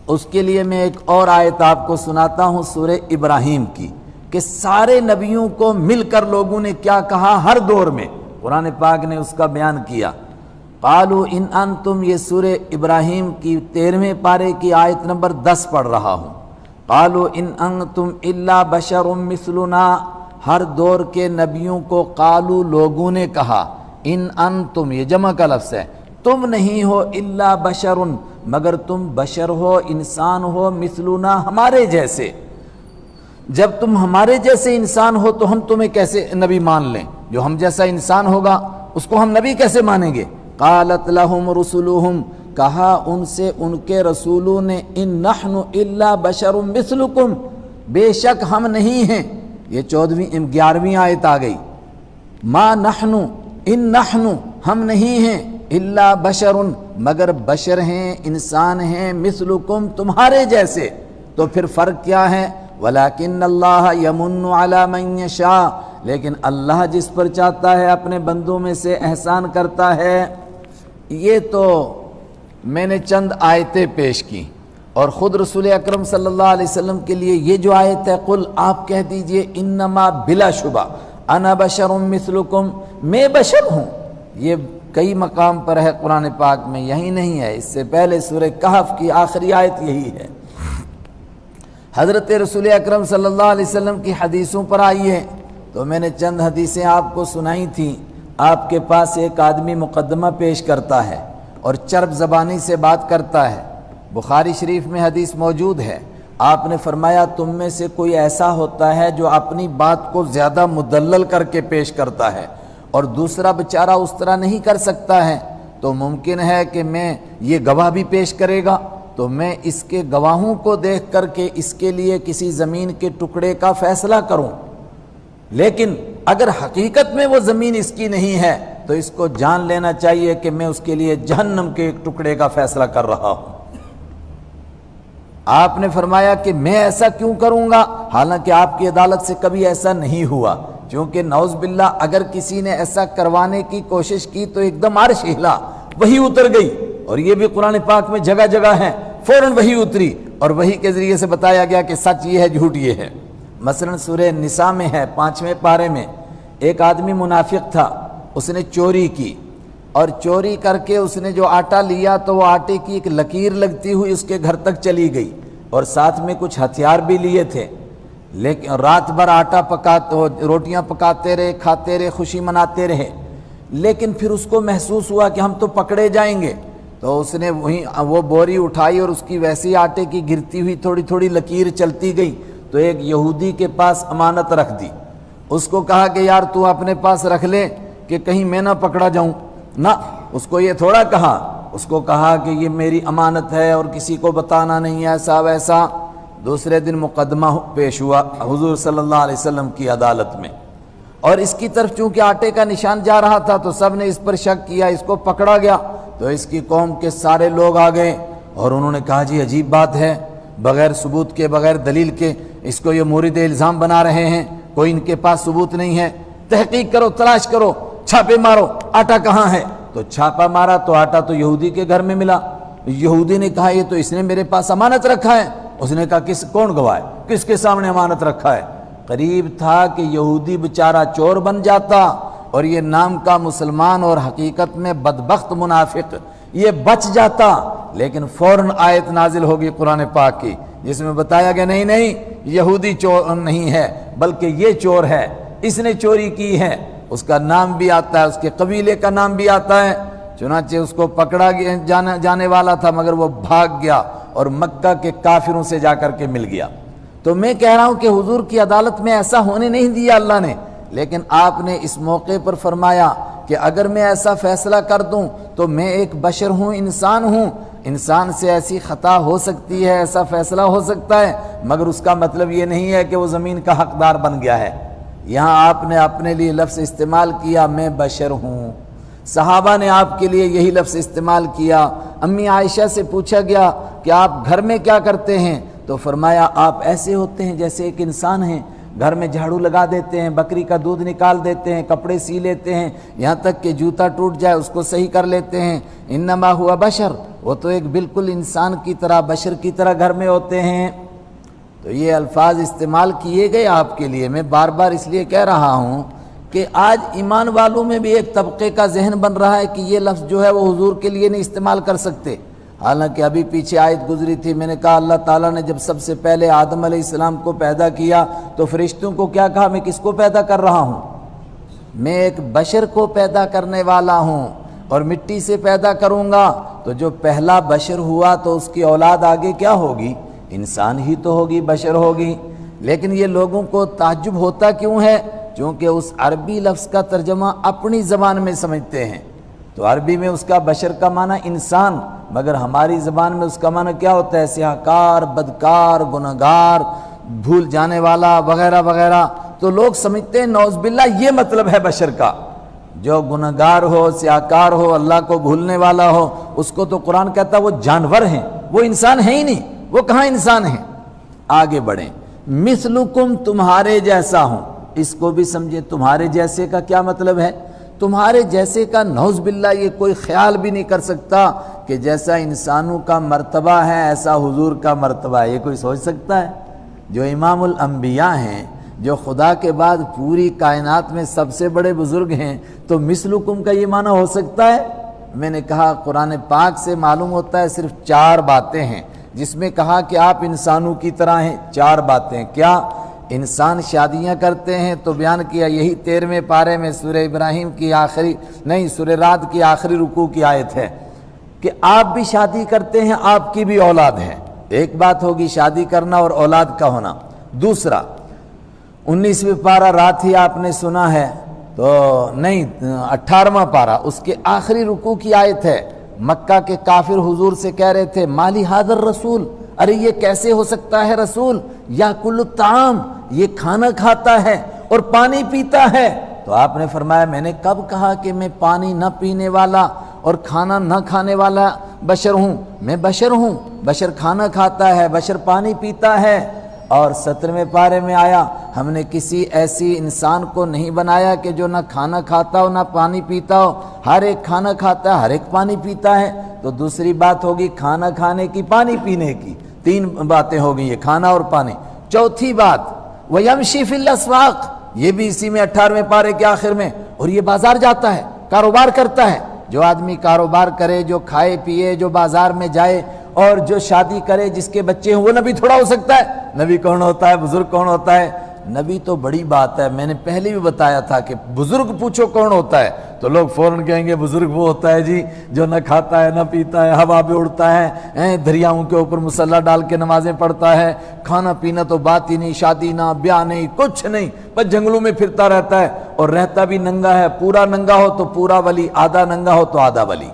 اس کے لیے میں ایک اور آیت آپ کو سناتا ہوں سورہ ابراہیم کی، کہ سارے نبیوں کو مل کر لوگوں نے کیا کہا ہر دور میں، قرآن پاک نے اس کا بیان کیا۔ قالوا ان انتم، یہ سورہ ابراہیم کی 13ویں پارے کی آیت نمبر 10 پڑھ رہا ہوں۔ قالوا ان انتم الا بشر مثلنا، ہر دور کے نبیوں کو قالوا لوگوں نے کہا، ان انتم یہ جمع کا لفظ ہے، تم نہیں ہو الا بشر مگر تم بشر ہو، انسان ہو، مثلنا ہمارے جیسے۔ جب تم ہمارے جیسے انسان ہو تو ہم تمہیں کیسے نبی مان لیں؟ جو ہم جیسا انسان ہوگا اس کو ہم نبی کیسے مانیں گے؟ قالت لهم رسلهم، کہا ان سے ان کے رسولوں نے، ان نحن الا بشر مثلکم، بے شک ہم نہیں ہیں۔ یہ 11ویں آیت آ گئی، ما نحن، ان نحن ہم نہیں ہیں، الا بشر مگر بشر ہیں، انسان ہیں، مثلکم تمہارے جیسے۔ تو پھر فرق کیا ہے؟ ولیکن اللہ یمن علی من یشاء، لیکن اللہ جس پر چاہتا ہے اپنے بندوں میں سے احسان کرتا ہے۔ یہ تو میں نے چند آیتیں پیش کی، اور خود رسول اکرم صلی اللہ علیہ وسلم کے لیے یہ جو آیت ہے، قل آپ کہہ دیجئے انما بلا شبہ انا بشر مثلکم، میں بشر ہوں، یہ کئی مقام پر ہے قرآن پاک میں، یہی نہیں ہے، اس سے پہلے سورہ کہف کی آخری آیت یہی ہے۔ حضرت رسول اکرم صلی اللہ علیہ وسلم کی حدیثوں پر آئیے تو میں نے چند حدیثیں آپ کو سنائی تھیں۔ آپ کے پاس ایک آدمی مقدمہ پیش کرتا ہے اور چرب زبانی سے بات کرتا ہے، بخاری شریف میں حدیث موجود ہے، آپ نے فرمایا تم میں سے کوئی ایسا ہوتا ہے جو اپنی بات کو زیادہ مدلل کر کے پیش کرتا ہے اور دوسرا بیچارہ اس طرح نہیں کر سکتا ہے، تو ممکن ہے کہ میں یہ گواہ بھی پیش کرے گا تو میں اس کے گواہوں کو دیکھ کر کے اس کے لیے کسی زمین کے ٹکڑے کا فیصلہ کروں، لیکن اگر حقیقت میں وہ زمین اس کی نہیں ہے تو اس کو جان لینا چاہیے کہ میں اس کے لیے جہنم کے ایک ٹکڑے کا فیصلہ کر رہا ہوں۔ آپ نے فرمایا کہ میں ایسا کیوں کروں گا، حالانکہ آپ کی عدالت سے کبھی ایسا نہیں ہوا، کیونکہ نعوذ باللہ اگر کسی نے ایسا کروانے کی کوشش کی تو ایک دم عرش ہلا، وحی اتر گئی، اور یہ بھی قرآن پاک میں جگہ جگہ ہے، فوراً وحی اتری اور وحی کے ذریعے سے بتایا گیا کہ سچ یہ ہے جھوٹ یہ ہے۔ مثلا سورہ نساء میں ہے 5ویں پارے میں، ایک آدمی منافق تھا، اس نے چوری کی اور چوری کر کے اس نے جو آٹا لیا تو وہ آٹے کی ایک لکیر لگتی ہوئی اس کے گھر تک چلی گئی، اور ساتھ میں کچھ ہتھیار بھی لیے تھے، لیکن رات بھر آٹا روٹیاں پکاتے رہے، کھاتے رہے، خوشی مناتے رہے، لیکن پھر اس کو محسوس ہوا کہ ہم تو پکڑے جائیں گے، تو اس نے وہ بوری اٹھائی اور اس کی ویسی آٹے کی گرتی ہوئی تھوڑی تھوڑی لکیر چلتی گئی، تو ایک یہودی کے پاس امانت رکھ دی، اس کو کہا کہ یار تو اپنے پاس رکھ لے کہ کہیں میں نہ پکڑا جاؤں، نہ اس کو یہ تھوڑا کہا، اس کو کہا کہ یہ میری امانت ہے اور کسی کو بتانا نہیں، ایسا ویسا۔ دوسرے دن مقدمہ پیش ہوا حضور صلی اللہ علیہ وسلم کی عدالت میں، اور اس کی طرف چونکہ آٹے کا نشان جا رہا تھا تو سب نے اس پر شک کیا، اس کو پکڑا گیا تو اس کی قوم کے سارے لوگ آ گئے اور انہوں نے کہا جی عجیب بات ہے، بغیر ثبوت کے بغیر دلیل کے اس کو یہ مورد الزام بنا رہے ہیں، کوئی ان کے پاس ثبوت نہیں ہے، تحقیق کرو، تلاش کرو، چھاپے مارو، آٹا کہاں ہے؟ تو چھاپا مارا تو آٹا تو یہودی کے گھر میں ملا۔ یہودی نے کہا یہ تو اس نے میرے پاس امانت رکھا ہے، اس نے کہا کون گواہ ہے، کس کے سامنے امانت رکھا ہے؟ قریب تھا کہ یہودی بیچارہ چور بن جاتا اور یہ نام کا مسلمان اور حقیقت میں بدبخت منافق یہ بچ جاتا، لیکن فوراً آیت نازل ہوگی قرآن پاک کی جس میں بتایا کہ نہیں یہودی چور نہیں ہے بلکہ یہ چور ہے، اس نے چوری کی ہے، اس کا نام بھی آتا ہے، اس کے قبیلے کا نام بھی آتا ہے، چنانچہ اس کو پکڑا جانے والا تھا مگر وہ بھاگ گیا اور مکہ کے کافروں سے جا کر کے مل گیا۔ تو میں کہہ رہا ہوں کہ حضور کی عدالت میں ایسا ہونے نہیں دیا اللہ نے، لیکن آپ نے اس موقع پر فرمایا کہ اگر میں ایسا فیصلہ کر دوں تو میں ایک بشر ہوں، انسان ہوں، انسان سے ایسی خطا ہو سکتی ہے، ایسا فیصلہ ہو سکتا ہے، مگر اس کا مطلب یہ نہیں ہے کہ وہ زمین کا حقدار بن گیا ہے۔ یہاں آپ نے اپنے لیے لفظ استعمال کیا میں بشر ہوں، صحابہ نے آپ کے لیے یہی لفظ استعمال کیا۔ امی عائشہ سے پوچھا گیا کہ آپ گھر میں کیا کرتے ہیں، تو فرمایا آپ ایسے ہوتے ہیں جیسے ایک انسان ہیں، گھر میں جھاڑو لگا دیتے ہیں، بکری کا دودھ نکال دیتے ہیں، کپڑے سی لیتے ہیں، یہاں تک کہ جوتا ٹوٹ جائے اس کو صحیح کر لیتے ہیں۔ انما ہوا بشر، وہ تو ایک بالکل انسان کی طرح، بشر کی طرح گھر میں ہوتے ہیں۔ تو یہ الفاظ استعمال کیے گئے آپ کے لیے، میں بار بار اس لیے کہہ رہا ہوں کہ آج ایمان والوں میں بھی ایک طبقے کا ذہن بن رہا ہے کہ یہ لفظ جو ہے وہ حضور کے لیے نہیں استعمال کر سکتے، حالانکہ ابھی پیچھے آیت گزری تھی، میں نے کہا اللہ تعالیٰ نے جب سب سے پہلے آدم علیہ السلام کو پیدا کیا تو فرشتوں کو کیا کہا، میں کس کو پیدا کر رہا ہوں، میں ایک بشر کو پیدا کرنے والا ہوں اور مٹی سے پیدا کروں گا۔ تو جو پہلا بشر ہوا تو اس کی اولاد آگے کیا ہوگی، انسان ہی تو ہوگی، بشر ہوگی۔ لیکن یہ لوگوں کو تعجب ہوتا کیوں ہے، چونکہ اس عربی لفظ کا ترجمہ اپنی زبان میں سمجھتے ہیں، تو عربی میں اس کا بشر کا معنی انسان، مگر ہماری زبان میں اس کا معنی کیا ہوتا ہے، سیاہکار، بدکار، گنہگار، بھول جانے والا وغیرہ وغیرہ۔ تو لوگ سمجھتے ہیں نعوذ باللہ یہ مطلب ہے بشر کا، جو گنہگار ہو، سیاہکار ہو، اللہ کو بھولنے والا ہو، اس کو تو قرآن کہتا ہے وہ جانور ہیں، وہ انسان ہے ہی نہیں، وہ کہاں انسان ہیں۔ آگے بڑھیں، مثلکم، تمہارے جیسا ہوں، اس کو بھی سمجھے، تمہارے جیسے کا کیا مطلب ہے، تمہارے جیسے کا نعوذ باللہ یہ کوئی خیال بھی نہیں کر سکتا کہ جیسا انسانوں کا مرتبہ ہے ایسا حضور کا مرتبہ ہے، یہ کوئی سوچ سکتا ہے؟ جو امام الانبیاء ہیں، جو خدا کے بعد پوری کائنات میں سب سے بڑے بزرگ ہیں، تو مثلکم کا یہ معنی ہو سکتا ہے؟ میں نے کہا قرآن پاک سے معلوم ہوتا ہے صرف 4 باتیں ہیں جس میں کہا کہ آپ انسانوں کی طرح ہیں۔ 4 باتیں کیا؟ انسان شادیاں کرتے ہیں تو بیان کیا، یہی 13ویں پارے میں سورہ ابراہیم کی آخری نہیں سورہ رعد کی آخری رکوع کی آیت ہے کہ آپ بھی شادی کرتے ہیں، آپ کی بھی اولاد ہے۔ ایک بات ہوگی شادی کرنا اور اولاد کا ہونا۔ دوسرا 19ویں پارہ رات ہی آپ نے سنا ہے تو نہیں 18واں پارہ، اس کے آخری رکوع کی آیت ہے، مکہ کے کافر حضور سے کہہ رہے تھے مالی حاضر رسول، ارے یہ کیسے ہو سکتا ہے رسول، یا کل الطعام، یہ کھانا کھاتا ہے اور پانی پیتا ہے۔ تو آپ نے فرمایا میں نے کب کہا کہ میں پانی نہ پینے والا اور کھانا نہ کھانے والا بشر ہوں، میں بشر ہوں، بشر کھانا کھاتا ہے، بشر پانی پیتا ہے۔ اور 17ویں پارے میں آیا ہم نے کسی ایسی انسان کو نہیں بنایا کہ جو نہ کھانا کھاتا ہو نہ پانی پیتا ہو، ہر ایک کھانا کھاتا ہے، ہر ایک پانی پیتا ہے۔ تو دوسری بات ہوگی کھانا کھانے کی، پانی پینے کی، 3 باتیں ہو گئی، یہ کھانا اور پانی۔ چوتھی بات وَيَمْشِي فِي الْأَسْوَاقِ، یہ بھی اسی میں 18ویں پارے کے آخر میں، اور یہ بازار جاتا ہے، کاروبار کرتا ہے۔ جو آدمی کاروبار کرے، جو کھائے پیے، جو بازار میں جائے اور جو شادی کرے، جس کے بچے ہوں، وہ نبی تھوڑا ہو سکتا ہے؟ نبی کون ہوتا ہے، بزرگ کون ہوتا ہے؟ نبی تو بڑی بات ہے، میں نے پہلے بھی بتایا تھا کہ بزرگ پوچھو کون ہوتا ہے تو لوگ فوراً کہیں گے بزرگ وہ ہوتا ہے جی جو نہ کھاتا ہے نہ پیتا ہے، ہوا پہ اڑتا ہے، دریاؤں کے اوپر مسلح ڈال کے نمازیں پڑھتا ہے، کھانا پینا تو بات ہی نہیں، شادی نہ بیاہ نہیں، کچھ نہیں، بس جنگلوں میں پھرتا رہتا ہے اور رہتا بھی ننگا ہے، پورا ننگا ہو تو پورا ولی، آدھا ننگا ہو تو آدھا ولی۔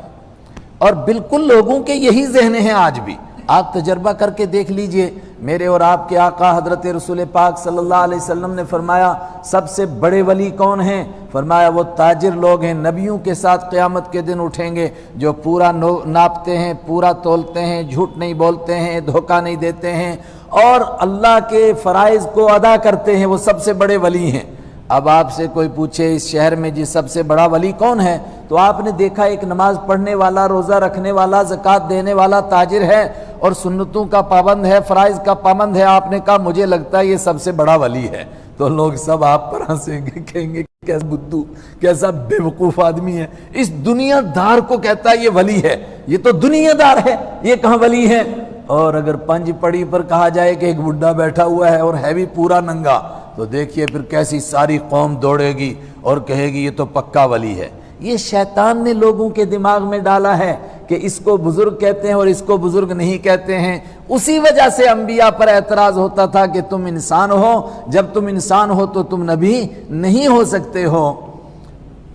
اور بالکل لوگوں کے یہی ذہن ہیں آج بھی، آپ تجربہ کر کے دیکھ لیجئے۔ میرے اور آپ کے آقا حضرت رسول پاک صلی اللہ علیہ وسلم نے فرمایا سب سے بڑے ولی کون ہیں؟ فرمایا وہ تاجر لوگ ہیں، نبیوں کے ساتھ قیامت کے دن اٹھیں گے، جو پورا ناپتے ہیں، پورا تولتے ہیں، جھوٹ نہیں بولتے ہیں، دھوکہ نہیں دیتے ہیں اور اللہ کے فرائض کو ادا کرتے ہیں، وہ سب سے بڑے ولی ہیں۔ اب آپ سے کوئی پوچھے اس شہر میں جی سب سے بڑا ولی کون ہے، تو آپ نے دیکھا ایک نماز پڑھنے والا، روزہ رکھنے والا، زکوٰۃ دینے والا تاجر ہے اور سنتوں کا پابند ہے، فرائض کا پابند ہے۔ آپ نے کہا مجھے لگتا ہے یہ سب سے بڑا ولی ہے، تو لوگ سب آپ پر ہنسیں گے، کہیں گے کیسا بدھو، کیسا بے وقوف آدمی ہے، اس دنیا دار کو کہتا ہے یہ ولی ہے، یہ تو دنیا دار ہے، یہ کہاں ولی ہے؟ اور اگر پنج پڑی پر کہا جائے کہ ایک بڈھا بیٹھا ہوا ہے اور ہے بھی پورا ننگا، تو دیکھیے پھر کیسی ساری قوم دوڑے گی اور کہے گی یہ تو پکا ولی ہے۔ یہ شیطان نے لوگوں کے دماغ میں ڈالا ہے کہ اس کو بزرگ کہتے ہیں اور اس کو بزرگ نہیں کہتے ہیں. اسی وجہ سے انبیاء پر اعتراض ہوتا تھا کہ تم انسان ہو، جب تم انسان ہو تو تم نبی نہیں ہو سکتے ہو.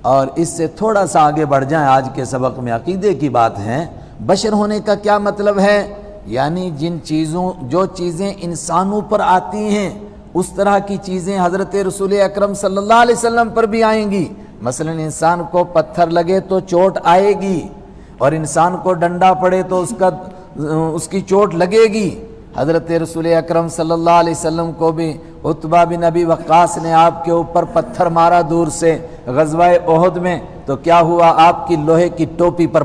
اور اس سے تھوڑا سا آگے بڑھ جائیں، آج کے سبق میں عقیدے کی بات ہے. بشر ہونے کا کیا مطلب ہے؟ یعنی جو چیزیں انسانوں پر آتی ہیں اس طرح کی چیزیں حضرت رسول اکرم صلی اللہ علیہ وسلم پر بھی آئیں گی. مثلا انسان کو پتھر لگے تو چوٹ آئے گی، اور انسان کو ڈنڈا پڑے تو اس کی چوٹ لگے گی. حضرت رسول اکرم صلی اللہ علیہ وسلم کو بھی عتبہ بن ابی وقاص نے آپ کے اوپر پتھر مارا دور سے غزوہ احد میں، تو کیا ہوا؟ آپ کی لوہے کی ٹوپی پر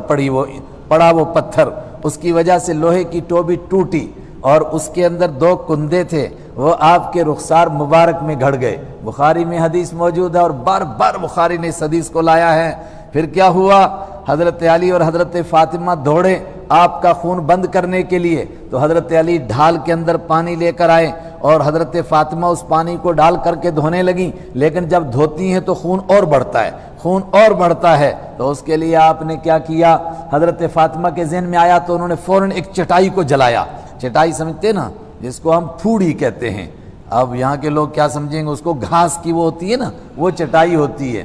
پڑا وہ پتھر، اس کی وجہ سے لوہے کی ٹوپی ٹوٹی، اور اس کے اندر 2 کندے تھے، وہ آپ کے رخسار مبارک میں گھڑ گئے. بخاری میں حدیث موجود ہے اور بار بار بخاری نے اس حدیث کو لایا ہے. پھر کیا ہوا؟ حضرت علی اور حضرت فاطمہ دوڑے آپ کا خون بند کرنے کے لیے، تو حضرت علی ڈھال کے اندر پانی لے کر آئے اور حضرت فاطمہ اس پانی کو ڈال کر کے دھونے لگیں. لیکن جب دھوتی ہیں تو خون اور بڑھتا ہے. تو اس کے لیے آپ نے کیا کیا؟ حضرت فاطمہ کے ذہن میں آیا تو انہوں نے فوراً ایک چٹائی کو جلایا. چٹائی سمجھتے نا، جس کو ہم پھوڑی کہتے ہیں. اب یہاں کے لوگ کیا سمجھیں گے؟ اس کو گھاس کی وہ ہوتی ہے نا، وہ چٹائی ہوتی ہے.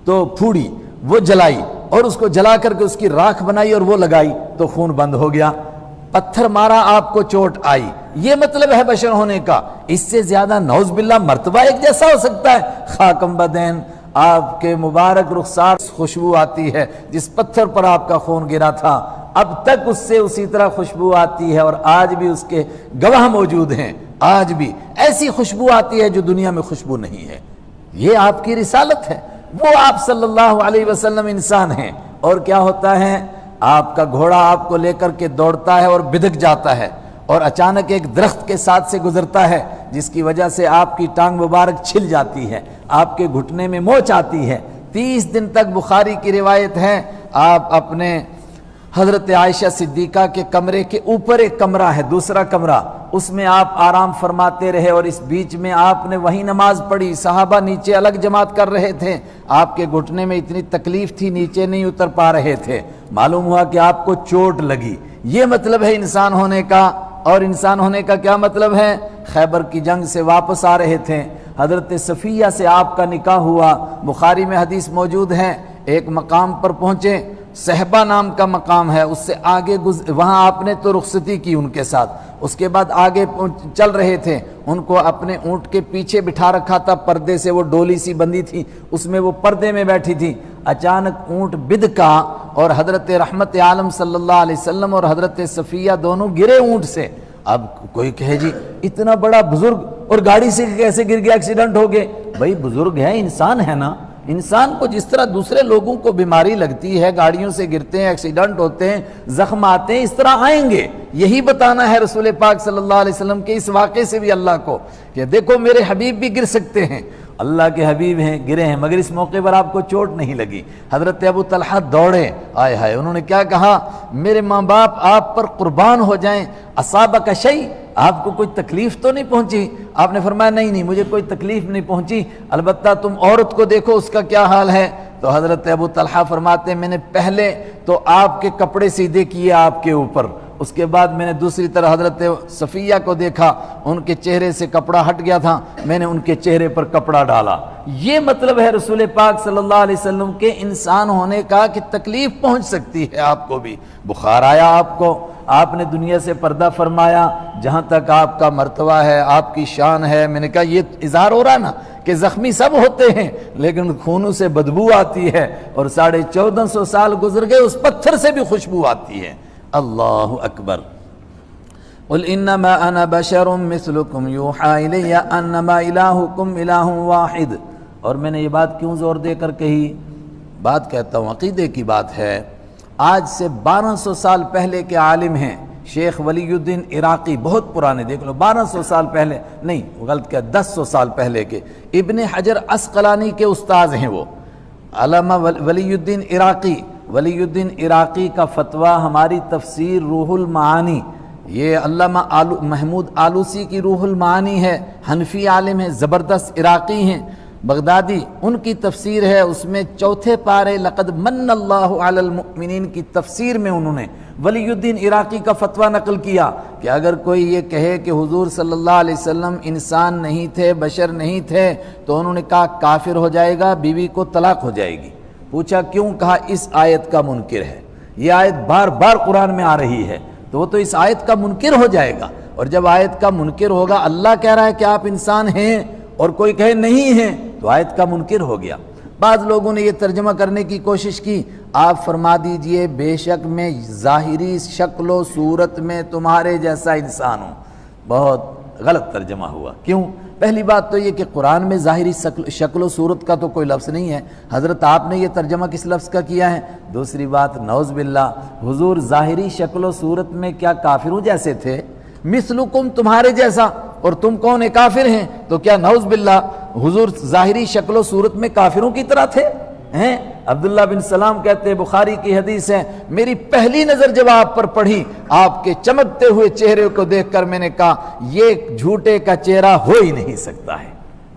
تو پھوڑی وہ جلائی اور اس کو جلا کر کے اس کی راکھ بنائی اور وہ لگائی تو خون بند ہو گیا. پتھر مارا، آپ کو چوٹ آئی. یہ مطلب ہے بشر ہونے کا. اس سے زیادہ نعوذ باللہ مرتبہ ایک جیسا ہو سکتا ہے؟ خاکم بدین، آپ کے مبارک رخسار خوشبو آتی ہے. جس پتھر پر آپ کا خون گرا تھا اب تک اس سے اسی طرح خوشبو آتی ہے، اور آج بھی اس کے گواہ موجود ہیں. آج بھی ایسی خوشبو آتی ہے جو دنیا میں خوشبو نہیں ہے. یہ آپ کی رسالت ہے. وہ آپ صلی اللہ علیہ وسلم انسان ہیں. اور کیا ہوتا ہے؟ آپ کا گھوڑا آپ کو لے کر کے دوڑتا ہے اور بدک جاتا ہے، اور اچانک ایک درخت کے ساتھ سے گزرتا ہے جس کی وجہ سے آپ کی ٹانگ مبارک چھل جاتی ہے، آپ کے گھٹنے میں موچ آتی ہے. 30 دن تک بخاری کی روایت ہے آپ اپنے حضرت عائشہ صدیقہ کے کمرے کے اوپر ایک کمرہ ہے، دوسرا کمرہ، اس میں آپ آرام فرماتے رہے، اور اس بیچ میں آپ نے وہی نماز پڑھی. صحابہ نیچے الگ جماعت کر رہے تھے. آپ کے گھٹنے میں اتنی تکلیف تھی، نیچے نہیں اتر پا رہے تھے. معلوم ہوا کہ آپ کو چوٹ لگی. یہ مطلب ہے انسان ہونے کا. اور انسان ہونے کا کیا مطلب ہے؟ خیبر کی جنگ سے واپس آ رہے تھے، حضرت صفیہ سے آپ کا نکاح ہوا. بخاری میں حدیث موجود ہے. ایک مقام پر پہنچے، صحبہ نام کا مقام ہے، اس سے آگے وہاں آپ نے تو رخصتی کی ان کے ساتھ. اس کے بعد آگے چل رہے تھے، ان کو اپنے اونٹ کے پیچھے بٹھا رکھا تھا، پردے سے وہ ڈولی سی بندی تھی، اس میں وہ پردے میں بیٹھی تھی. اچانک اونٹ بدکا اور حضرت رحمت عالم صلی اللہ علیہ وسلم اور حضرت صفیہ دونوں گرے اونٹ سے. اب کوئی کہے جی اتنا بڑا بزرگ اور گاڑی سے کیسے گر گیا، ایکسیڈنٹ ہو گئے؟ بھائی بزرگ ہے، انسان ہے نا. انسان کو جس طرح دوسرے لوگوں کو بیماری لگتی ہے، گاڑیوں سے گرتے ہیں، ایکسیڈنٹ ہوتے ہیں، زخم آتے ہیں، اس طرح آئیں گے. یہی بتانا ہے رسول پاک صلی اللہ علیہ وسلم کے اس واقعے سے بھی اللہ کو کہ دیکھو میرے حبیب بھی گر سکتے ہیں. اللہ کے حبیب ہیں، گرے ہیں، مگر اس موقع پر آپ کو چوٹ نہیں لگی. حضرت ابو طلحہ دوڑے، آئے ہائے، انہوں نے کیا کہا؟ میرے ماں باپ آپ پر قربان ہو جائیں، اصابک شیء، آپ کو کوئی تکلیف تو نہیں پہنچی؟ آپ نے فرمایا نہیں مجھے کوئی تکلیف نہیں پہنچی، البتہ تم عورت کو دیکھو اس کا کیا حال ہے. تو حضرت ابو طلحہ فرماتے ہیں میں نے پہلے تو آپ کے کپڑے سیدھے کیے آپ کے اوپر، اس کے بعد میں نے دوسری طرح حضرت صفیہ کو دیکھا، ان کے چہرے سے کپڑا ہٹ گیا تھا، میں نے ان کے چہرے پر کپڑا ڈالا. یہ مطلب ہے رسول پاک صلی اللہ علیہ وسلم کے انسان ہونے کا کہ تکلیف پہنچ سکتی ہے آپ کو بھی. بخار آیا آپ کو، آپ نے دنیا سے پردہ فرمایا، جہاں تک آپ کا مرتبہ ہے، آپ کی شان ہے. میں نے کہا یہ اظہار ہو رہا نا کہ زخمی سب ہوتے ہیں لیکن خونوں سے بدبو آتی ہے، اور 1450 سال گزر گئے، اس پتھر سے بھی خوشبو آتی ہے. اللہ اکبر. قل انما انا بشر مثلکم یوحی الی انما الہکم الہ واحد. اور میں نے یہ بات کیوں زور دے کر کہی؟ بات کہتا ہوں عقیدے کی بات ہے. آج سے 1200 سال پہلے کے عالم ہیں شیخ ولی الدین عراقی، بہت پرانے، دیکھ لو 1200 سال پہلے نہیں، غلط کیا، 1000 سال پہلے کے. ابن حجر عسقلانی کے استاذ ہیں وہ، علامہ ولی الدین عراقی. ولی الدین عراقی کا فتویٰ ہماری تفسیر روح المعانی، یہ علامہ محمود آلوسی کی روح المعانی ہے، حنفی عالم ہیں، زبردست عراقی ہیں. بغدادی ان کی تفسیر ہے، اس میں چوتھے پارے لقد من اللہ علی المؤمنین کی تفسیر میں انہوں نے ولی الدین عراقی کا فتویٰ نقل کیا کہ اگر کوئی یہ کہے کہ حضور صلی اللہ علیہ وسلم انسان نہیں تھے، بشر نہیں تھے، تو انہوں نے کہا کافر ہو جائے گا، بیوی کو طلاق ہو جائے گی۔ پوچھا کیوں؟ کہا اس آیت کا منکر ہے، یہ آیت بار بار قرآن میں آ رہی ہے، تو وہ تو اس آیت کا منکر ہو جائے گا، اور جب آیت کا منکر ہوگا، اللہ کہہ رہا ہے کہ آپ انسان ہیں اور کوئی کہے نہیں ہیں، تو آیت کا منکر ہو گیا۔ بعض لوگوں نے یہ ترجمہ کرنے کی کوشش کی، آپ فرما دیجئے بے شک میں ظاہری شکل و صورت میں تمہارے جیسا انسان ہوں۔ بہت غلط ترجمہ ہوا۔ کیوں؟ پہلی بات تو یہ کہ قرآن میں ظاہری شکل و صورت کا تو کوئی لفظ نہیں ہے، حضرت آپ نے یہ ترجمہ کس لفظ کا کیا ہے؟ دوسری بات، نعوذ باللہ، حضور ظاہری شکل و صورت میں کیا کافروں جیسے تھے؟ مثلکم تمہارے جیسا، اور تم کون ہیں؟ کافر ہیں، تو کیا نعوذ باللہ حضور ظاہری شکل و صورت میں کافروں کی طرح تھے؟ ہیں؟ عبداللہ بن سلام کہتے ہیں، بخاری کی حدیث ہے، میری پہلی نظر جب آپ پر پڑھی، آپ کے چمکتے ہوئے چہرے کو دیکھ کر میں نے کہا یہ جھوٹے کا چہرہ ہو ہی نہیں سکتا ہے۔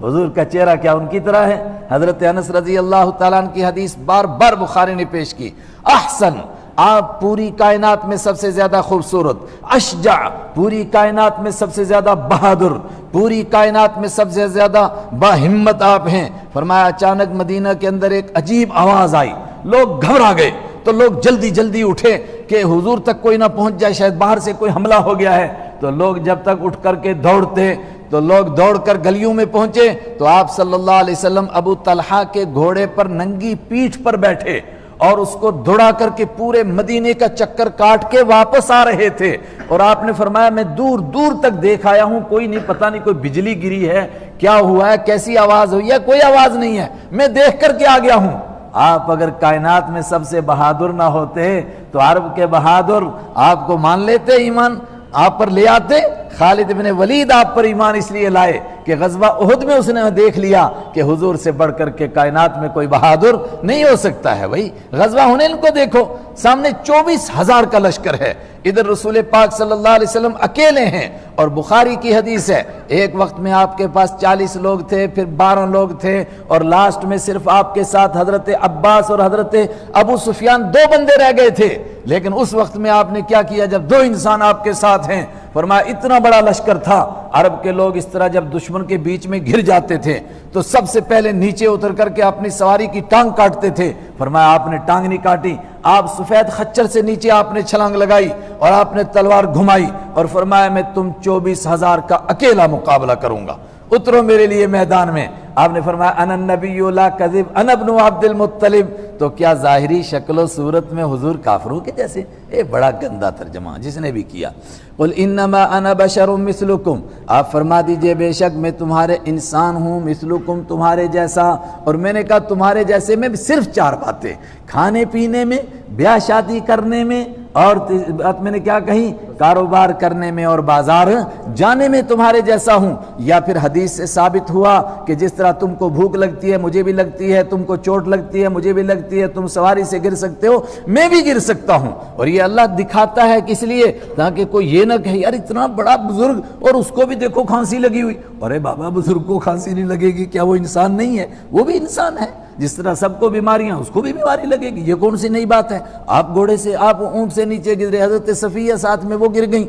حضور کا چہرہ کیا ان کی طرح ہے؟ حضرت انس رضی اللہ تعالیٰ عنہ کی حدیث بار بار بخاری نے پیش کی، احسن، آپ پوری کائنات میں سب سے زیادہ خوبصورت، اشجع، پوری کائنات میں سب سے زیادہ بہادر، پوری کائنات میں سب سے زیادہ باہمت آپ ہیں۔ فرمایا اچانک مدینہ کے اندر ایک عجیب آواز آئی، لوگ گھبرا گئے، تو لوگ جلدی جلدی اٹھے کہ حضور تک کوئی نہ پہنچ جائے، شاید باہر سے کوئی حملہ ہو گیا ہے، تو لوگ جب تک اٹھ کر کے دوڑتے، تو لوگ دوڑ کر گلیوں میں پہنچے تو آپ صلی اللہ علیہ وسلم ابو طلحہ کے گھوڑے پر ننگی پیٹھ پر بیٹھے اور اس کو دوڑا کر کے پورے مدینے کا چکر کاٹ کے واپس آ رہے تھے، اور آپ نے فرمایا میں دور دور تک دیکھ آیا ہوں، کوئی نہیں، پتہ نہیں کوئی بجلی گری ہے، کیا ہوا ہے، کیسی آواز ہوئی ہے، کوئی آواز نہیں ہے، میں دیکھ کر کے آ گیا ہوں۔ آپ اگر کائنات میں سب سے بہادر نہ ہوتے تو عرب کے بہادر آپ کو مان لیتے، ایمان آپ پر لے آتے۔ خالد بن ولید آپ پر ایمان اس لیے لائے کہ غزوہ احد میں اس نے دیکھ لیا کہ حضور سے بڑھ کر کے کائنات میں کوئی بہادر نہیں ہو سکتا ہے۔ بھائی غزوہ حنین کو دیکھو، سامنے 24,000 کا لشکر ہے، ادھر رسول پاک صلی اللہ علیہ وسلم اکیلے ہیں، اور بخاری کی حدیث ہے ایک وقت میں آپ کے پاس 40 لوگ تھے، پھر 12 لوگ تھے، اور لاسٹ میں صرف آپ کے ساتھ حضرت عباس اور حضرت ابو سفیان 2 بندے رہ گئے تھے۔ لیکن اس وقت میں آپ نے کیا کیا جب 2 انسان آپ کے ساتھ ہیں؟ فرمایا اتنا بڑا لشکر تھا، عرب کے لوگ اس طرح جب دشمن کے بیچ میں گھر جاتے تھے تو سب سے پہلے نیچے اتر کر کے اپنی سواری کی ٹانگ کاٹتے تھے۔ فرمایا آپ نے ٹانگ نہیں کاٹی، آپ سفید خچر سے نیچے آپ نے چھلانگ لگائی اور آپ نے تلوار گھمائی اور فرمایا میں تم 24,000 کا اکیلا مقابلہ کروں گا، اترو میرے لیے میدان میں۔ آپ نے فرمایا انا النبی لا کذب انا ابن عبد المطلب۔ تو کیا ظاہری شکل و صورت میں حضور کافروں کے جیسے؟ یہ بڑا گندا ترجمہ جس نے بھی کیا۔ قل انما انا بشر مثلکم، آپ فرما دیجئے بے شک میں تمہارے انسان ہوں، مثلکم تمہارے جیسا۔ اور میں نے کہا تمہارے جیسے میں صرف 4 باتیں، کھانے پینے میں، بیاہ شادی کرنے میں، اور بات میں نے کیا کہی، کاروبار کرنے میں اور بازار جانے میں تمہارے جیسا ہوں۔ یا پھر حدیث سے ثابت ہوا کہ جس طرح تم کو بھوک لگتی ہے مجھے بھی لگتی ہے، تم کو چوٹ لگتی ہے مجھے بھی لگتی ہے، تم سواری سے گر سکتے ہو میں بھی گر سکتا ہوں۔ اور یہ اللہ دکھاتا ہے کس لیے؟ تاکہ کوئی یہ نہ کہے یار اتنا بڑا بزرگ اور اس کو بھی دیکھو کھانسی لگی ہوئی، ارے بابا بزرگ کو کھانسی نہیں لگے گی کیا وہ انسان نہیں ہے؟ وہ بھی انسان ہے، جس طرح سب کو بیماریاں اس کو بھی بیماری لگے گی، یہ کون سی نئی بات ہے؟ آپ گھوڑے سے، آپ اونٹ سے نیچے گرے، حضرت صفیہ ساتھ میں وہ گر گئیں۔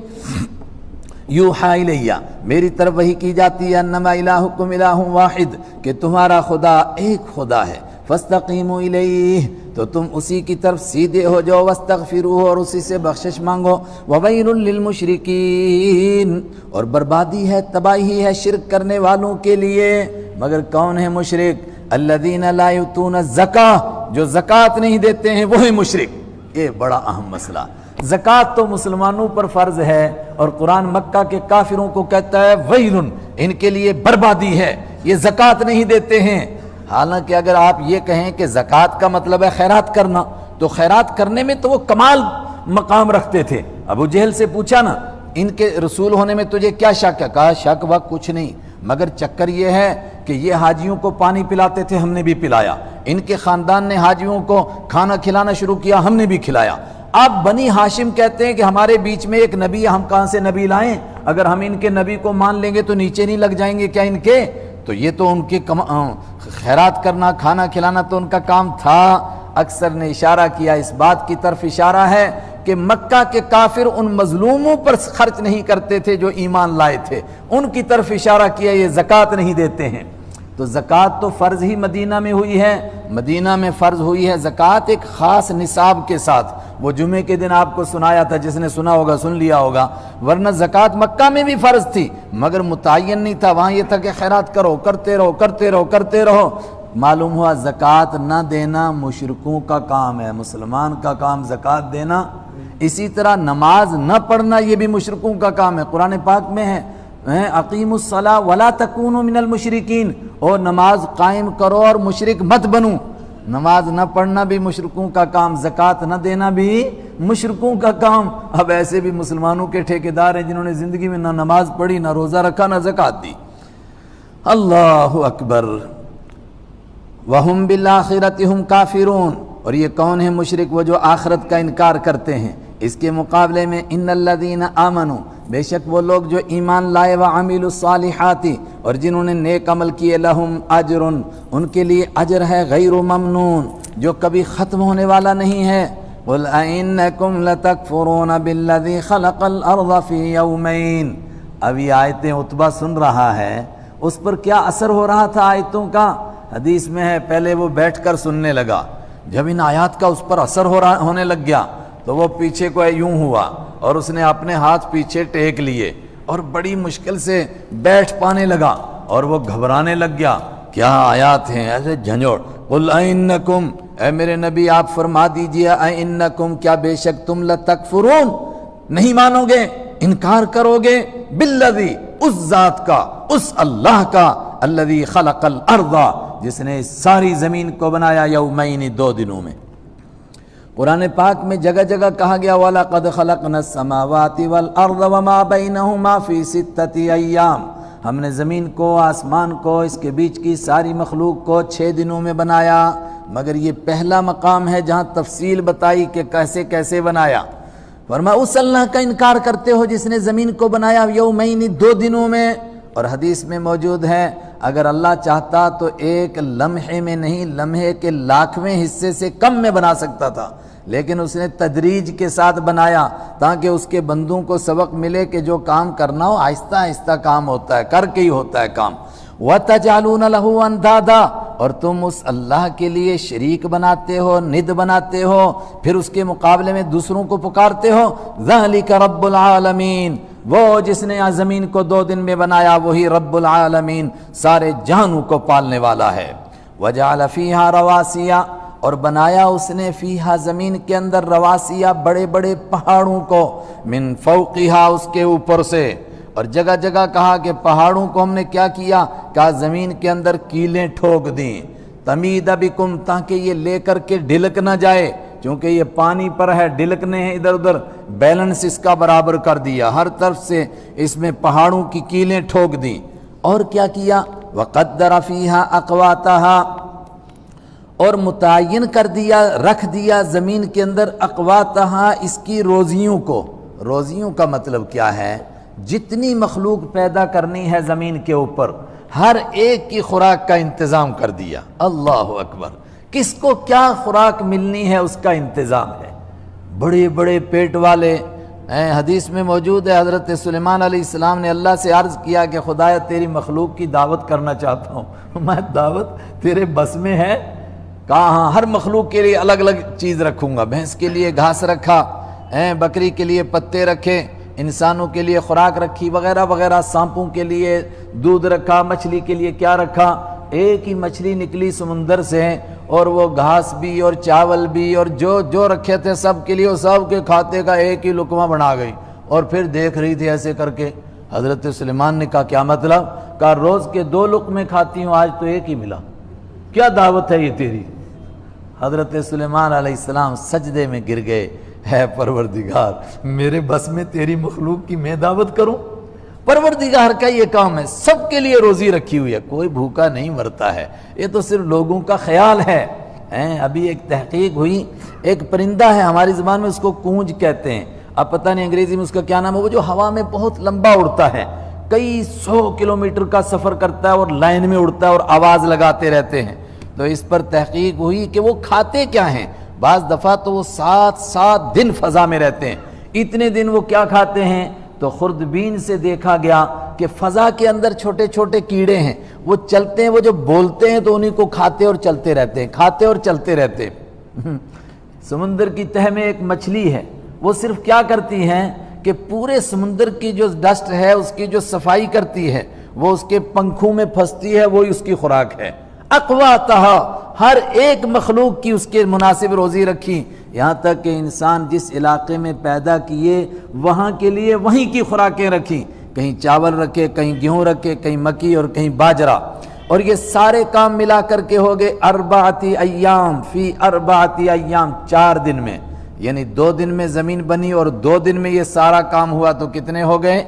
یوحا الیہ، میری طرف وحی کی جاتی ہے، انما الہکم الہ واحد، کہ تمہارا خدا ایک خدا ہے، فاستقیموا الیہ، تو تم اسی کی طرف سیدھے ہو جاؤ، واستغفروہ، اور اسی سے بخشش مانگو، وویل للمشرکین، اور بربادی ہے، تباہی ہے شرک کرنے والوں کے لیے۔ مگر کون ہے مشرک؟ الذین لا یؤتون الزکاۃ، جو زکوٰۃ نہیں دیتے ہیں وہی مشرک۔ یہ بڑا اہم مسئلہ، زکوٰۃ تو مسلمانوں پر فرض ہے، اور قرآن مکہ کے کافروں کو کہتا ہے ویل، ان کے لیے بربادی ہے، یہ زکوٰۃ نہیں دیتے ہیں۔ حالانکہ اگر آپ یہ کہیں کہ زکوٰۃ کا مطلب ہے خیرات کرنا، تو خیرات کرنے میں تو وہ کمال مقام رکھتے تھے۔ ابو جہل سے پوچھا نا ان کے رسول ہونے میں تجھے کیا شک ہے؟ کہا شک وقت کچھ نہیں، مگر چکر یہ ہے کہ یہ حاجیوں کو پانی پلاتے تھے، ہم نے بھی پلایا، ان کے خاندان نے حاجیوں کو کھانا کھلانا شروع کیا، ہم نے بھی کھلایا۔ اب بنی ہاشم کہتے ہیں کہ ہمارے بیچ میں ایک نبی ہے، ہم کہاں سے نبی لائیں؟ اگر ہم ان کے نبی کو مان لیں گے تو نیچے نہیں لگ جائیں گے کیا ان کے؟ تو یہ تو ان کے خیرات کرنا، کھانا کھلانا تو ان کا کام تھا۔ اکثر نے اشارہ کیا، اس بات کی طرف اشارہ ہے کہ مکہ کے کافر ان مظلوموں پر خرچ نہیں کرتے تھے جو ایمان لائے تھے، ان کی طرف اشارہ کیا یہ زکوٰۃ نہیں دیتے ہیں۔ تو زکوٰۃ تو فرض ہی مدینہ میں ہوئی ہے، مدینہ میں فرض ہوئی ہے زکوٰۃ ایک خاص نصاب کے ساتھ۔ وہ جمعے کے دن آپ کو سنایا تھا، جس نے سنا ہوگا سن لیا ہوگا، ورنہ زکوٰۃ مکہ میں بھی فرض تھی مگر متعین نہیں تھا، وہاں یہ تھا کہ خیرات کرو، کرتے رہو کرتے رہو کرتے رہو۔ معلوم ہوا زکوٰۃ نہ دینا مشرکوں کا کام ہے، مسلمان کا کام زکوٰۃ دینا۔ اسی طرح نماز نہ پڑھنا یہ بھی مشرکوں کا کام ہے، قرآن پاک میں ہے اقیموا الصلاۃ ولا تکونوا من المشرکین، اور نماز قائم کرو اور مشرک مت بنو۔ نماز نہ پڑھنا بھی مشرکوں کا کام، زکوٰۃ نہ دینا بھی مشرکوں کا کام۔ اب ایسے بھی مسلمانوں کے ٹھیکیدار ہیں جنہوں نے زندگی میں نہ نماز پڑھی، نہ روزہ رکھا، نہ زکوٰۃ دی۔ اللہ اکبر۔ وَهُمْ بِالْآخِرَةِ هُمْ كَافِرُونَ، اور یہ کون ہیں مشرک؟ وہ جو آخرت کا انکار کرتے ہیں۔ اس کے مقابلے میں ان الذین آمنوا، بے شک وہ لوگ جو ایمان لائے، وعملوا الصالحات، اور جنہوں نے نیک عمل کیے، لہم اجر، ان کے لیے اجر ہے غیر ممنون، جو کبھی ختم ہونے والا نہیں ہے۔ قل أئنکم لتکفرون بالذی خلق الارض فی یومین۔ اب یہ آیتیں عتبہ سن رہا ہے، اس پر کیا اثر ہو رہا تھا آیتوں کا؟ حدیث میں ہے پہلے وہ بیٹھ کر سننے لگا، جب ان آیات کا اس پر اثر ہونے لگ گیا تو وہ پیچھے کو یوں ہوا اور اس نے اپنے ہاتھ پیچھے ٹیک لیے اور بڑی مشکل سے بیٹھ پانے لگا اور وہ گھبرانے لگ گیا۔ کیا آیات ہیں ایسے جھنجھوڑ۔ قل اینکم، اے میرے نبی آپ فرما دیجئے، اینکم، کیا بے شک تم لتکفرون، نہیں مانو گے، انکار کرو گے، بالذی، اس ذات کا، اس اللہ کا، الذی خلق الارض، جس نے ساری زمین کو بنایا، یومین، 2 دنوں میں۔ قرآن پاک میں جگہ جگہ کہا گیا وَلَقَدْ خَلَقْنَا السَّمَاوَاتِ وَالْأَرْضَ وَمَا بَيْنَهُمَا فِي 6 أَيَّامٍ، ہم نے زمین کو، آسمان کو، اس کے بیچ کی ساری مخلوق کو 6 دنوں میں بنایا۔ مگر یہ پہلا مقام ہے جہاں تفصیل بتائی کہ کیسے کیسے بنایا۔ فرمایا اس اللہ کا انکار کرتے ہو جس نے زمین کو بنایا یومین، 2 دنوں میں۔ اور حدیث میں موجود ہے اگر اللہ چاہتا تو ایک لمحے میں نہیں، لمحے کے 1,00,000ویں حصے سے کم میں بنا سکتا تھا، لیکن اس نے تدریج کے ساتھ بنایا تاکہ اس کے بندوں کو سبق ملے کہ جو کام کرنا ہو آہستہ آہستہ کام ہوتا ہے، کر کے ہی ہوتا ہے کام۔ وَتَجْعَلُونَ لَهُ أَنْدَادًا، اور تم اس اللہ کے لیے شریک بناتے ہو، ند بناتے ہو، پھر اس کے مقابلے میں دوسروں کو پکارتے ہو۔ ذَلِكَ رَبُّ الْعَالَمِينَ، وہ جس نے زمین کو 2 دن میں بنایا وہی رب العالمین، سارے جہانوں کو پالنے والا ہے۔ وَجَعَلَ فِيهَا رَوَاسِيَ، اور بنایا اس نے فیہا، زمین کے اندر، رواسیہ، بڑے بڑے پہاڑوں کو، من فوقہا، اس کے اوپر سے۔ اور جگہ جگہ کہا کہ پہاڑوں کو ہم نے کیا کیا، کہا زمین کے اندر کیلیں ٹھوک دیں، تمید بکم، تاکہ یہ لے کر کے ڈھلک نہ جائے، چونکہ یہ پانی پر ہے، ڈھلکنے ہیں ادھر ادھر، بیلنس اس کا برابر کر دیا، ہر طرف سے اس میں پہاڑوں کی کیلیں ٹھوک دیں۔ اور کیا کیا، وقدر فیہا اقواتہا، اور متعین کر دیا، رکھ دیا زمین کے اندر، اقواتہا، اس کی روزیوں کو۔ روزیوں کا مطلب کیا ہے؟ جتنی مخلوق پیدا کرنی ہے زمین کے اوپر، ہر ایک کی خوراک کا انتظام کر دیا۔ اللہ اکبر، کس کو کیا خوراک ملنی ہے اس کا انتظام ہے۔ بڑے بڑے پیٹ والے، حدیث میں موجود ہے حضرت سلیمان علیہ السلام نے اللہ سے عرض کیا کہ خدایا تیری مخلوق کی دعوت کرنا چاہتا ہوں، میں دعوت تیرے بس میں ہے؟ کہا ہاں، ہر مخلوق کے لیے الگ الگ چیز رکھوں گا، بھینس کے لیے گھاس رکھا، بکری کے لیے پتے رکھے، انسانوں کے لیے خوراک رکھی، وغیرہ وغیرہ، سانپوں کے لیے دودھ رکھا، مچھلی کے لیے کیا رکھا۔ ایک ہی مچھلی نکلی سمندر سے، اور وہ گھاس بھی اور چاول بھی اور جو رکھے تھے سب کے لیے، وہ سب کے کھاتے کا ایک ہی لقمہ بنا گئی، اور پھر دیکھ رہی تھی ایسے کر کے۔ حضرت سلیمان نے کہا کیا مطلب؟ کہا روز کے 2 لقمے کھاتی ہوں، آج تو ایک ہی ملا، کیا دعوت ہے یہ تیری؟ حضرت سلیمان علیہ السلام سجدے میں گر گئے، ہے پروردگار میرے بس میں تیری مخلوق کی میں دعوت کروں؟ پروردگار کا یہ کام ہے، سب کے لیے روزی رکھی ہوئی ہے، کوئی بھوکا نہیں مرتا ہے، یہ تو صرف لوگوں کا خیال ہے۔ ابھی ایک تحقیق ہوئی، ایک پرندہ ہے ہماری زبان میں اس کو کونج کہتے ہیں، اب پتہ نہیں انگریزی میں اس کا کیا نام ہے، وہ جو ہوا میں بہت لمبا اڑتا ہے، کئی 100 کلومیٹر کا سفر کرتا ہے اور لائن میں اڑتا ہے اور آواز لگاتے رہتے ہیں. تو اس پر تحقیق ہوئی کہ وہ کھاتے کیا ہیں. بعض دفعہ تو وہ 7 دن فضا میں رہتے ہیں. اتنے دن وہ کیا کھاتے ہیں؟ تو خوردبین سے دیکھا گیا کہ فضا کے اندر چھوٹے چھوٹے کیڑے ہیں، وہ چلتے ہیں، وہ جو بولتے ہیں تو انہیں کو کھاتے اور چلتے رہتے ہیں، کھاتے اور چلتے رہتے ہیں. سمندر کی تہ میں ایک مچھلی ہے، وہ صرف کیا کرتی ہیں کہ پورے سمندر کی جو ڈسٹ ہے اس کی جو صفائی کرتی ہے وہ اس کے پنکھوں میں پھنستی ہے، وہی اس کی خوراک ہے. اقواتہا، ہر ایک مخلوق کی اس کے مناسب روزی رکھی، یہاں تک کہ انسان جس علاقے میں پیدا کیے وہاں کے لیے وہیں کی خوراکیں رکھی. کہیں چاول رکھے، کہیں گیہوں رکھے، کہیں مکی اور کہیں باجرہ. اور یہ سارے کام ملا کر کے ہو گئے 4 ایام فی 4 ایام، 4 دن میں. یعنی 2 دن میں زمین بنی اور 2 دن میں یہ سارا کام ہوا تو کتنے ہو گئے؟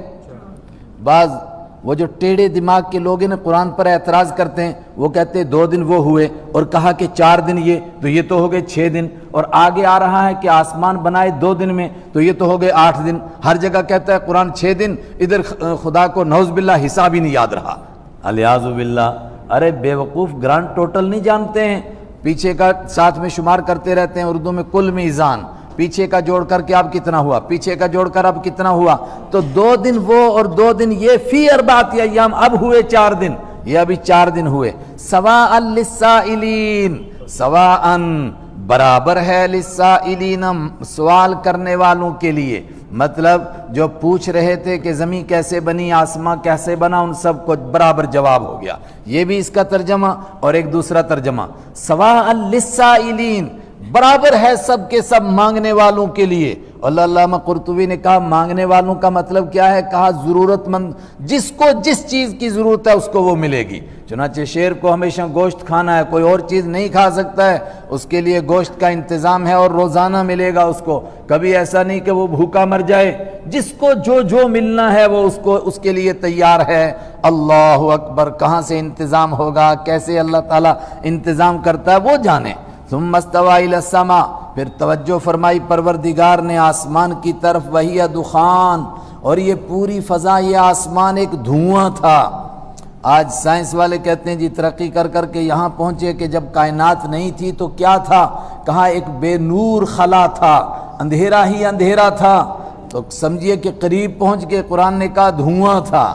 بعض وہ جو ٹیڑے دماغ کے لوگ ہیں قرآن پر اعتراض کرتے ہیں، وہ کہتے ہیں 2 دن وہ ہوئے اور کہا کہ 4 دن یہ، تو یہ تو ہو گئے 6 دن. اور آگے آ رہا ہے کہ آسمان بنائے 2 دن میں تو یہ تو ہو گئے 8 دن. ہر جگہ کہتا ہے قرآن 6 دن، ادھر خدا کو نعوذ باللہ حساب ہی نہیں یاد رہا. الیاذ باللہ. ارے بے وقوف، گرانڈ ٹوٹل نہیں جانتے ہیں، پیچھے کا ساتھ میں شمار کرتے رہتے ہیں. اردو میں کل میزان، پیچھے کا جوڑ کر کے اب کتنا ہوا، پیچھے کا جوڑ کر اب کتنا ہوا. تو 2 دن وہ اور 2 دن یہ، فی 4 ایام، اب ہوئے 4 دن، یہ ابھی 4 دن ہوئے. سواء للسائلین، سواء برابر ہے، للسائلین سوال کرنے والوں کے لیے. مطلب جو پوچھ رہے تھے کہ زمین کیسے بنی، آسمان کیسے بنا، ان سب کو برابر جواب ہو گیا. یہ بھی اس کا ترجمہ. اور ایک دوسرا ترجمہ سواء للسائلین، برابر ہے سب کے سب مانگنے والوں کے لیے. اللہ علامہ قرطبی نے کہا مانگنے والوں کا مطلب کیا ہے؟ کہا ضرورت مند، جس کو جس چیز کی ضرورت ہے اس کو وہ ملے گی. چنانچہ شیر کو ہمیشہ گوشت کھانا ہے، کوئی اور چیز نہیں کھا سکتا ہے، اس کے لیے گوشت کا انتظام ہے اور روزانہ ملے گا اس کو. کبھی ایسا نہیں کہ وہ بھوکا مر جائے، جس کو جو ملنا ہے وہ اس کے لیے تیار ہے. اللہ اکبر. کہاں سے انتظام ہوگا، کیسے اللہ تعالیٰ انتظام کرتا ہے وہ جانے. ثم استوى الى السماء، پھر توجہ فرمائی پروردگار نے آسمان کی طرف. وہی دخان، اور یہ پوری فضا، یہ آسمان ایک دھواں تھا. آج سائنس والے کہتے ہیں جی ترقی کر کر کے یہاں پہنچے کہ جب کائنات نہیں تھی تو کیا تھا؟ کہا ایک بے نور خلا تھا، اندھیرا ہی اندھیرا تھا. تو سمجھیے کہ قریب پہنچ کے قرآن نے کہا دھواں تھا.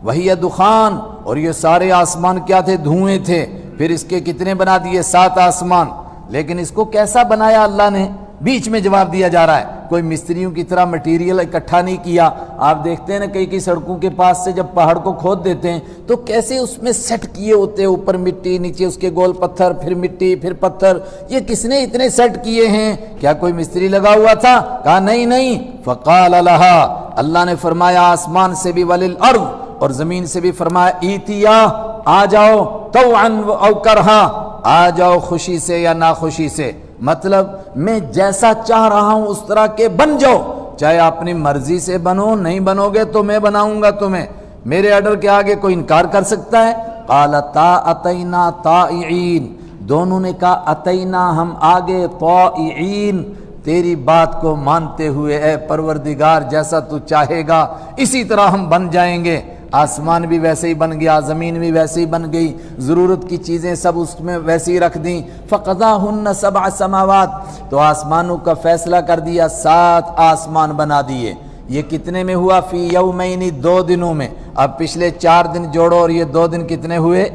وہی دخان، اور یہ سارے آسمان کیا تھے؟ دھوئیں تھے. پھر اس کے کتنے بنا دیے؟ 7 آسمان. لیکن اس کو کیسا بنایا اللہ نے؟ بیچ میں جواب دیا جا رہا ہے. کوئی مستریوں کی طرح مٹیریل اکٹھا نہیں کیا. آپ دیکھتے ہیں نا کئی سڑکوں کے پاس سے جب پہاڑ کو کھود دیتے ہیں تو کیسے اس میں سیٹ کیے ہوتے ہیں، اوپر مٹی، نیچے اس کے گول پتھر، پھر مٹی، پھر پتھر. یہ کس نے اتنے سیٹ کیے ہیں؟ کیا کوئی مستری لگا ہوا تھا؟ کہا نہیں. فقال لہا، اللہ نے فرمایا آسمان سے بھی، وللارض، اور زمین سے بھی فرمایا ایتیا، آ جاؤ، طوعا او کرہا، آ جاؤ خوشی سے یا ناخوشی سے. مطلب میں جیسا چاہ رہا ہوں اس طرح کے بن جاؤ، چاہے اپنی مرضی سے بنو، نہیں بنو گے تو میں بناؤں گا تمہیں. میرے آرڈر کے آگے کوئی انکار کر سکتا ہے؟ قالتا اتینا طائعین، دونوں نے کہا اتینا، ہم آگے، طائعین، تیری بات کو مانتے ہوئے. اے پروردگار جیسا تو چاہے گا اسی طرح ہم بن جائیں گے. آسمان بھی ویسے ہی بن گیا، زمین بھی ویسے ہی بن گئی، ضرورت کی چیزیں سب اس میں ویسے ہی رکھ دیں. فقضاہن 7 سماوات، تو آسمانوں کا فیصلہ کر دیا، 7 آسمان بنا دیے. یہ کتنے میں ہوا؟ فی یومین، 2 دنوں میں. اب پچھلے 4 دن جوڑو اور یہ 2 دن کتنے ہوئے؟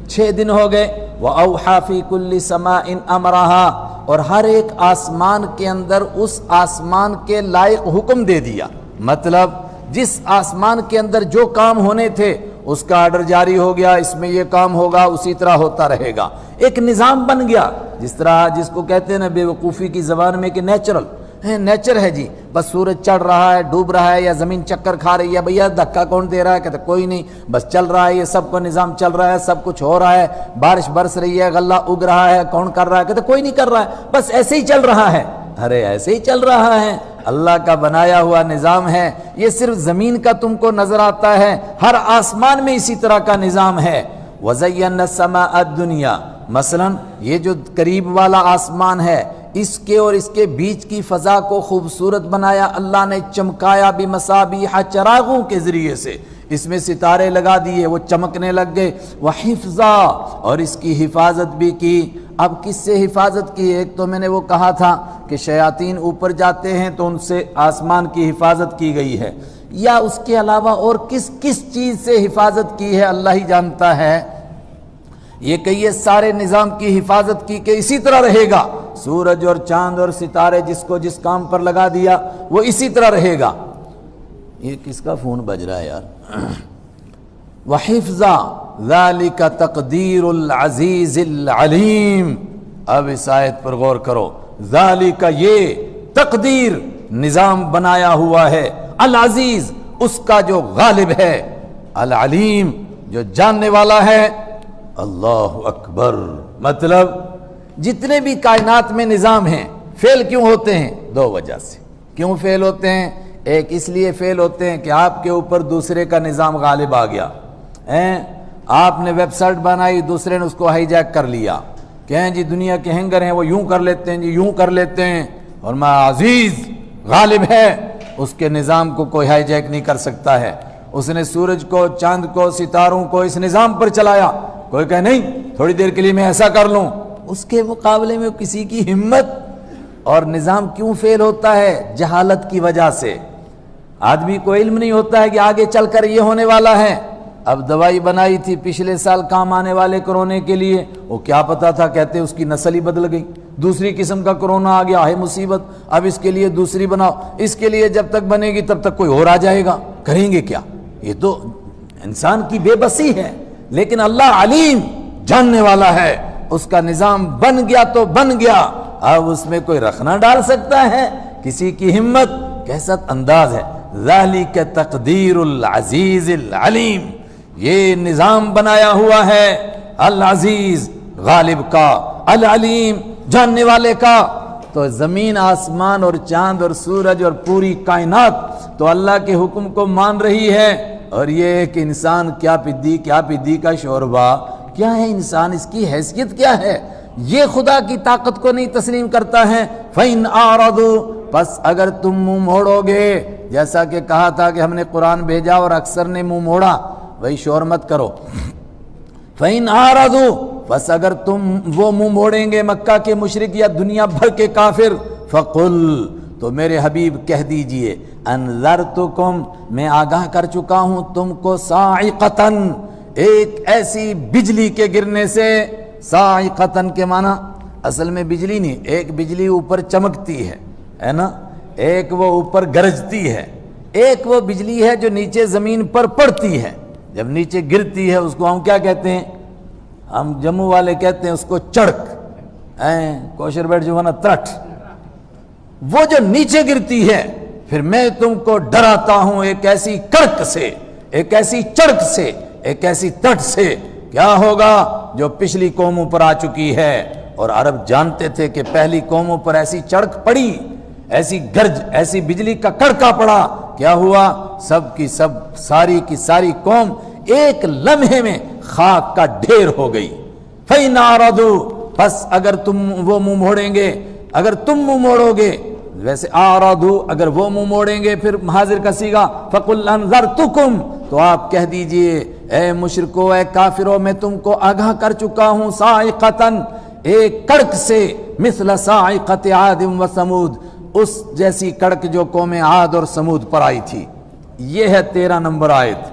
6 دن ہو گئے. وَأَوْحَى فِي كُلِّ سَمَاءٍ أَمْرَهَا، اور ہر ایک آسمان کے اندر اس آسمان کے لائق حکم دے دیا. مطلب جس آسمان کے اندر جو کام ہونے تھے اس کا آرڈر جاری ہو گیا، اس میں یہ کام ہوگا، اسی طرح ہوتا رہے گا. ایک نظام بن گیا، جس طرح جس کو کہتے ہیں نا بے وقوفی کی زبان میں کہ نیچرل ہے، نیچر ہے جی. بس سورج چڑھ رہا ہے، ڈوب رہا ہے، یا زمین چکر کھا رہی ہے، بھیا دھکا کون دے رہا ہے؟ کہتے کوئی نہیں، بس چل رہا ہے، یہ سب کو نظام چل رہا ہے، سب کچھ ہو رہا ہے. بارش برس رہی ہے، غلہ اگ رہا ہے، کون کر رہا ہے؟ کہتے کوئی نہیں کر رہا ہے، بس ایسے ہی چل رہا ہے. ارے ایسے ہی چل رہا ہے، اللہ کا بنایا ہوا نظام ہے. یہ صرف زمین کا تم کو نظر آتا ہے، ہر آسمان میں اسی طرح کا نظام ہے. وَزَيَّنَّا السَّمَاءَ الدُّنْيَا، مثلا یہ جو قریب والا آسمان ہے، اس کے اور اس کے بیچ کی فضا کو خوبصورت بنایا اللہ نے، چمکایا بمصابیح، چراغوں کے ذریعے سے. اس میں ستارے لگا دیے، وہ چمکنے لگ گئے، وحفظا، اور اس کی حفاظت بھی کی۔ اب کس سے حفاظت کی؟ ایک تو میں نے وہ کہا تھا کہ شیاطین اوپر جاتے ہیں تو ان سے آسمان کی حفاظت کی گئی ہے، یا اس کے علاوہ اور کس کس چیز سے حفاظت کی ہے اللہ ہی جانتا ہے۔ یہ کہیے سارے نظام کی حفاظت کی کہ اسی طرح رہے گا، سورج اور چاند اور ستارے جس کو جس کام پر لگا دیا وہ اسی طرح رہے گا۔ یہ کس کا فون بج رہا ہے یار؟ وحفظا ذالک تقدیر العزیز العلیم۔ اب اس آیت پر غور کرو، ذالک یہ تقدیر نظام بنایا ہوا ہے، العزیز اس کا جو غالب ہے، العلیم جو جاننے والا ہے۔ اللہ اکبر۔ مطلب جتنے بھی کائنات میں نظام ہیں فیل کیوں ہوتے ہیں؟ دو وجہ سے۔ کیوں فیل ہوتے ہیں؟ ایک اس لیے فیل ہوتے ہیں کہ آپ کے اوپر دوسرے کا نظام غالب آ گیا، آپ نے ویب سائٹ بنائی، دوسرے نے اس کو ہائی جیک کر لیا، کہیں جی دنیا کے ہینگر ہیں وہ یوں کر لیتے ہیں، جی یوں کر لیتے ہیں، اور میں عزیز غالب ہے، اس کے نظام کو کوئی ہائی جیک نہیں کر سکتا ہے۔ اس نے سورج کو، چاند کو، ستاروں کو اس نظام پر چلایا، کوئی کہے نہیں تھوڑی دیر کے لیے میں ایسا کر لوں۔ اس کے مقابلے میں کسی کی ہمت اور نظام کیوں فیل ہوتا ہے؟ جہالت کی وجہ سے۔ آدمی کو علم نہیں ہوتا ہے کہ آگے چل کر یہ ہونے والا ہے۔ اب دوائی بنائی تھی پچھلے سال کام آنے والے کرونے کے لیے، وہ کیا پتا تھا، کہتے اس کی نسل ہی بدل گئی، دوسری قسم کا کرونا آ گیا، ہے مصیبت، اب اس کے لیے دوسری بناؤ، اس کے لیے جب تک بنے گی تب تک کوئی اور آ جائے گا، کریں گے کیا؟ یہ تو انسان کی بے بسی ہے۔ لیکن اللہ علیم جاننے والا ہے، اس کا نظام بن گیا تو بن گیا، اب اس میں کوئی رکھ نہ ڈال سکتا ہے۔ کسی کی ہمت کیسا انداز ہے، ذالک تقدیر العزیز العلیم، یہ نظام بنایا ہوا ہے العزیز غالب کا، العلیم جاننے والے کا۔ تو زمین، آسمان اور چاند اور سورج اور پوری کائنات تو اللہ کے حکم کو مان رہی ہے، اور یہ ایک انسان کیا پدی کا شوربہ، کیا ہے انسان، اس کی حیثیت کیا ہے، یہ خدا کی طاقت کو نہیں تسلیم کرتا ہے۔ فَإِنْ أَعْرَضُوا، پس اگر تم منہ موڑو گے، جیسا کہ کہا تھا کہ ہم نے قرآن بھیجا اور اکثر نے منہ موڑا، وہی شور مت کرو۔ فَإِنْ أَعْرَضُوا، پس اگر تم وہ منہ موڑیں گے مکہ کے مشرک یا دنیا بھر کے کافر، فَقُلْ، تو میرے حبیب کہہ دیجئے، انذرتکم، میں آگاہ کر چکا ہوں تم کو، صاعقتاً، ایک ایسی بجلی کے گرنے سے۔ صاعقتاً کے معنی اصل میں بجلی نہیں، ایک بجلی اوپر چمکتی ہے نا، ایک وہ اوپر گرجتی ہے، ایک وہ بجلی ہے جو نیچے زمین پر پڑتی ہے، جب نیچے گرتی ہے اس کو ہم کیا کہتے ہیں؟ ہم جموں والے کہتے ہیں اس کو چڑک، کوشر بیٹ جو ہے نا ترٹ، وہ جو نیچے گرتی ہے، پھر میں تم کو ڈراتا ہوں ایک ایسی کڑک سے، ایک ایسی چڑک سے، ایک ایسی تٹ سے، کیا ہوگا جو پچھلی قوموں پر آ چکی ہے۔ اور عرب جانتے تھے کہ پہلی قوموں پر ایسی چڑک پڑی، ایسی گرج، ایسی بجلی کا کڑکا پڑا، کیا ہوا؟ سب کی سب، ساری کی ساری قوم ایک لمحے میں خاک کا ڈھیر ہو گئی۔ فَإِنْ أَعْرَضُوا، پس اگر تم وہ منہ موڑیں گے، اگر تم منہ موڑو گے، ویسے اعرضوا اگر وہ منہ موڑیں گے پھر حاضر کا صیغہ، فَقُلْ أَنذَرْتُكُمْ، تو آپ کہہ دیجئے اے مشرکو، اے کافرو، میں تم کو آگاہ کر چکا ہوں، صاعقتاً، ایک کڑک سے، مثل صاعقۃ عاد و ثمود، اس جیسی کڑک جو قوم عاد اور سمود پر آئی تھی۔ یہ ہے 13 نمبر آیت۔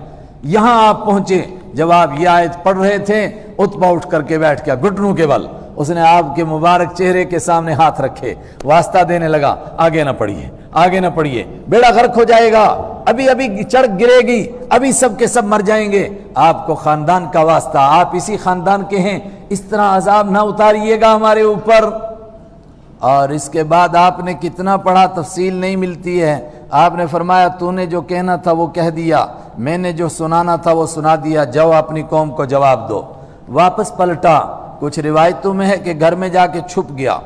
یہاں آپ پہنچے، جب آپ یہ آیت پڑھ رہے تھے، عتبہ اٹھ کر کے بیٹھ گیا گھٹنوں کے بل، اس نے آپ کے مبارک چہرے کے سامنے ہاتھ رکھے، واسطہ دینے لگا، آگے نہ پڑھیے، آگے نہ پڑھیے، بیڑا غرق ہو جائے گا، ابھی چڑک گرے گی، ابھی سب کے سب مر جائیں گے، آپ کو خاندان کا واسطہ، آپ اسی خاندان کے ہیں، اس طرح عذاب نہ اتاریے گا ہمارے اوپر۔ اور اس کے بعد آپ نے کتنا پڑھا، تفصیل نہیں ملتی ہے۔ آپ نے فرمایا تو نے جو کہنا تھا وہ کہہ دیا، میں نے جو سنانا تھا وہ سنا دیا، جاؤ اپنی قوم کو جواب دو۔ واپس پلٹا، کچھ روایتوں میں ہے کہ گھر میں جا کے چھپ گیا،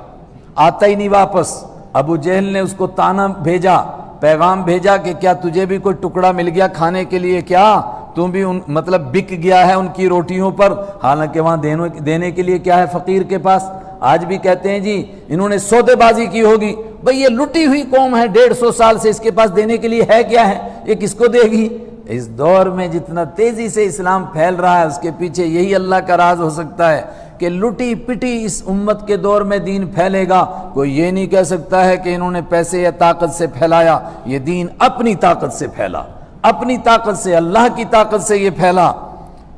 آتا ہی نہیں واپس۔ ابو جہل نے اس کو تانا بھیجا، پیغام بھیجا کہ کیا تجھے بھی کوئی ٹکڑا مل گیا کھانے کے لیے، کیا تم بھی مطلب بک گیا ہے ان کی روٹیوں پر، حالانکہ وہاں دینے کے لیے کیا ہے فقیر کے پاس۔ آج بھی کہتے ہیں جی انہوں نے سودے بازی کی ہوگی، بھئی یہ لٹی ہوئی قوم ہے، 150 سال سے، اس کے پاس دینے کے لیے ہے کیا ہے، یہ کس کو دے گی؟ اس دور میں جتنا تیزی سے اسلام پھیل رہا ہے اس کے پیچھے یہی اللہ کا راز ہو سکتا ہے کہ لٹی پٹی اس امت کے دور میں دین پھیلے گا۔ کوئی یہ نہیں کہہ سکتا ہے کہ انہوں نے پیسے یا طاقت سے پھیلایا، یہ دین اپنی طاقت سے پھیلا، اپنی طاقت سے، اللہ کی طاقت سے یہ پھیلا۔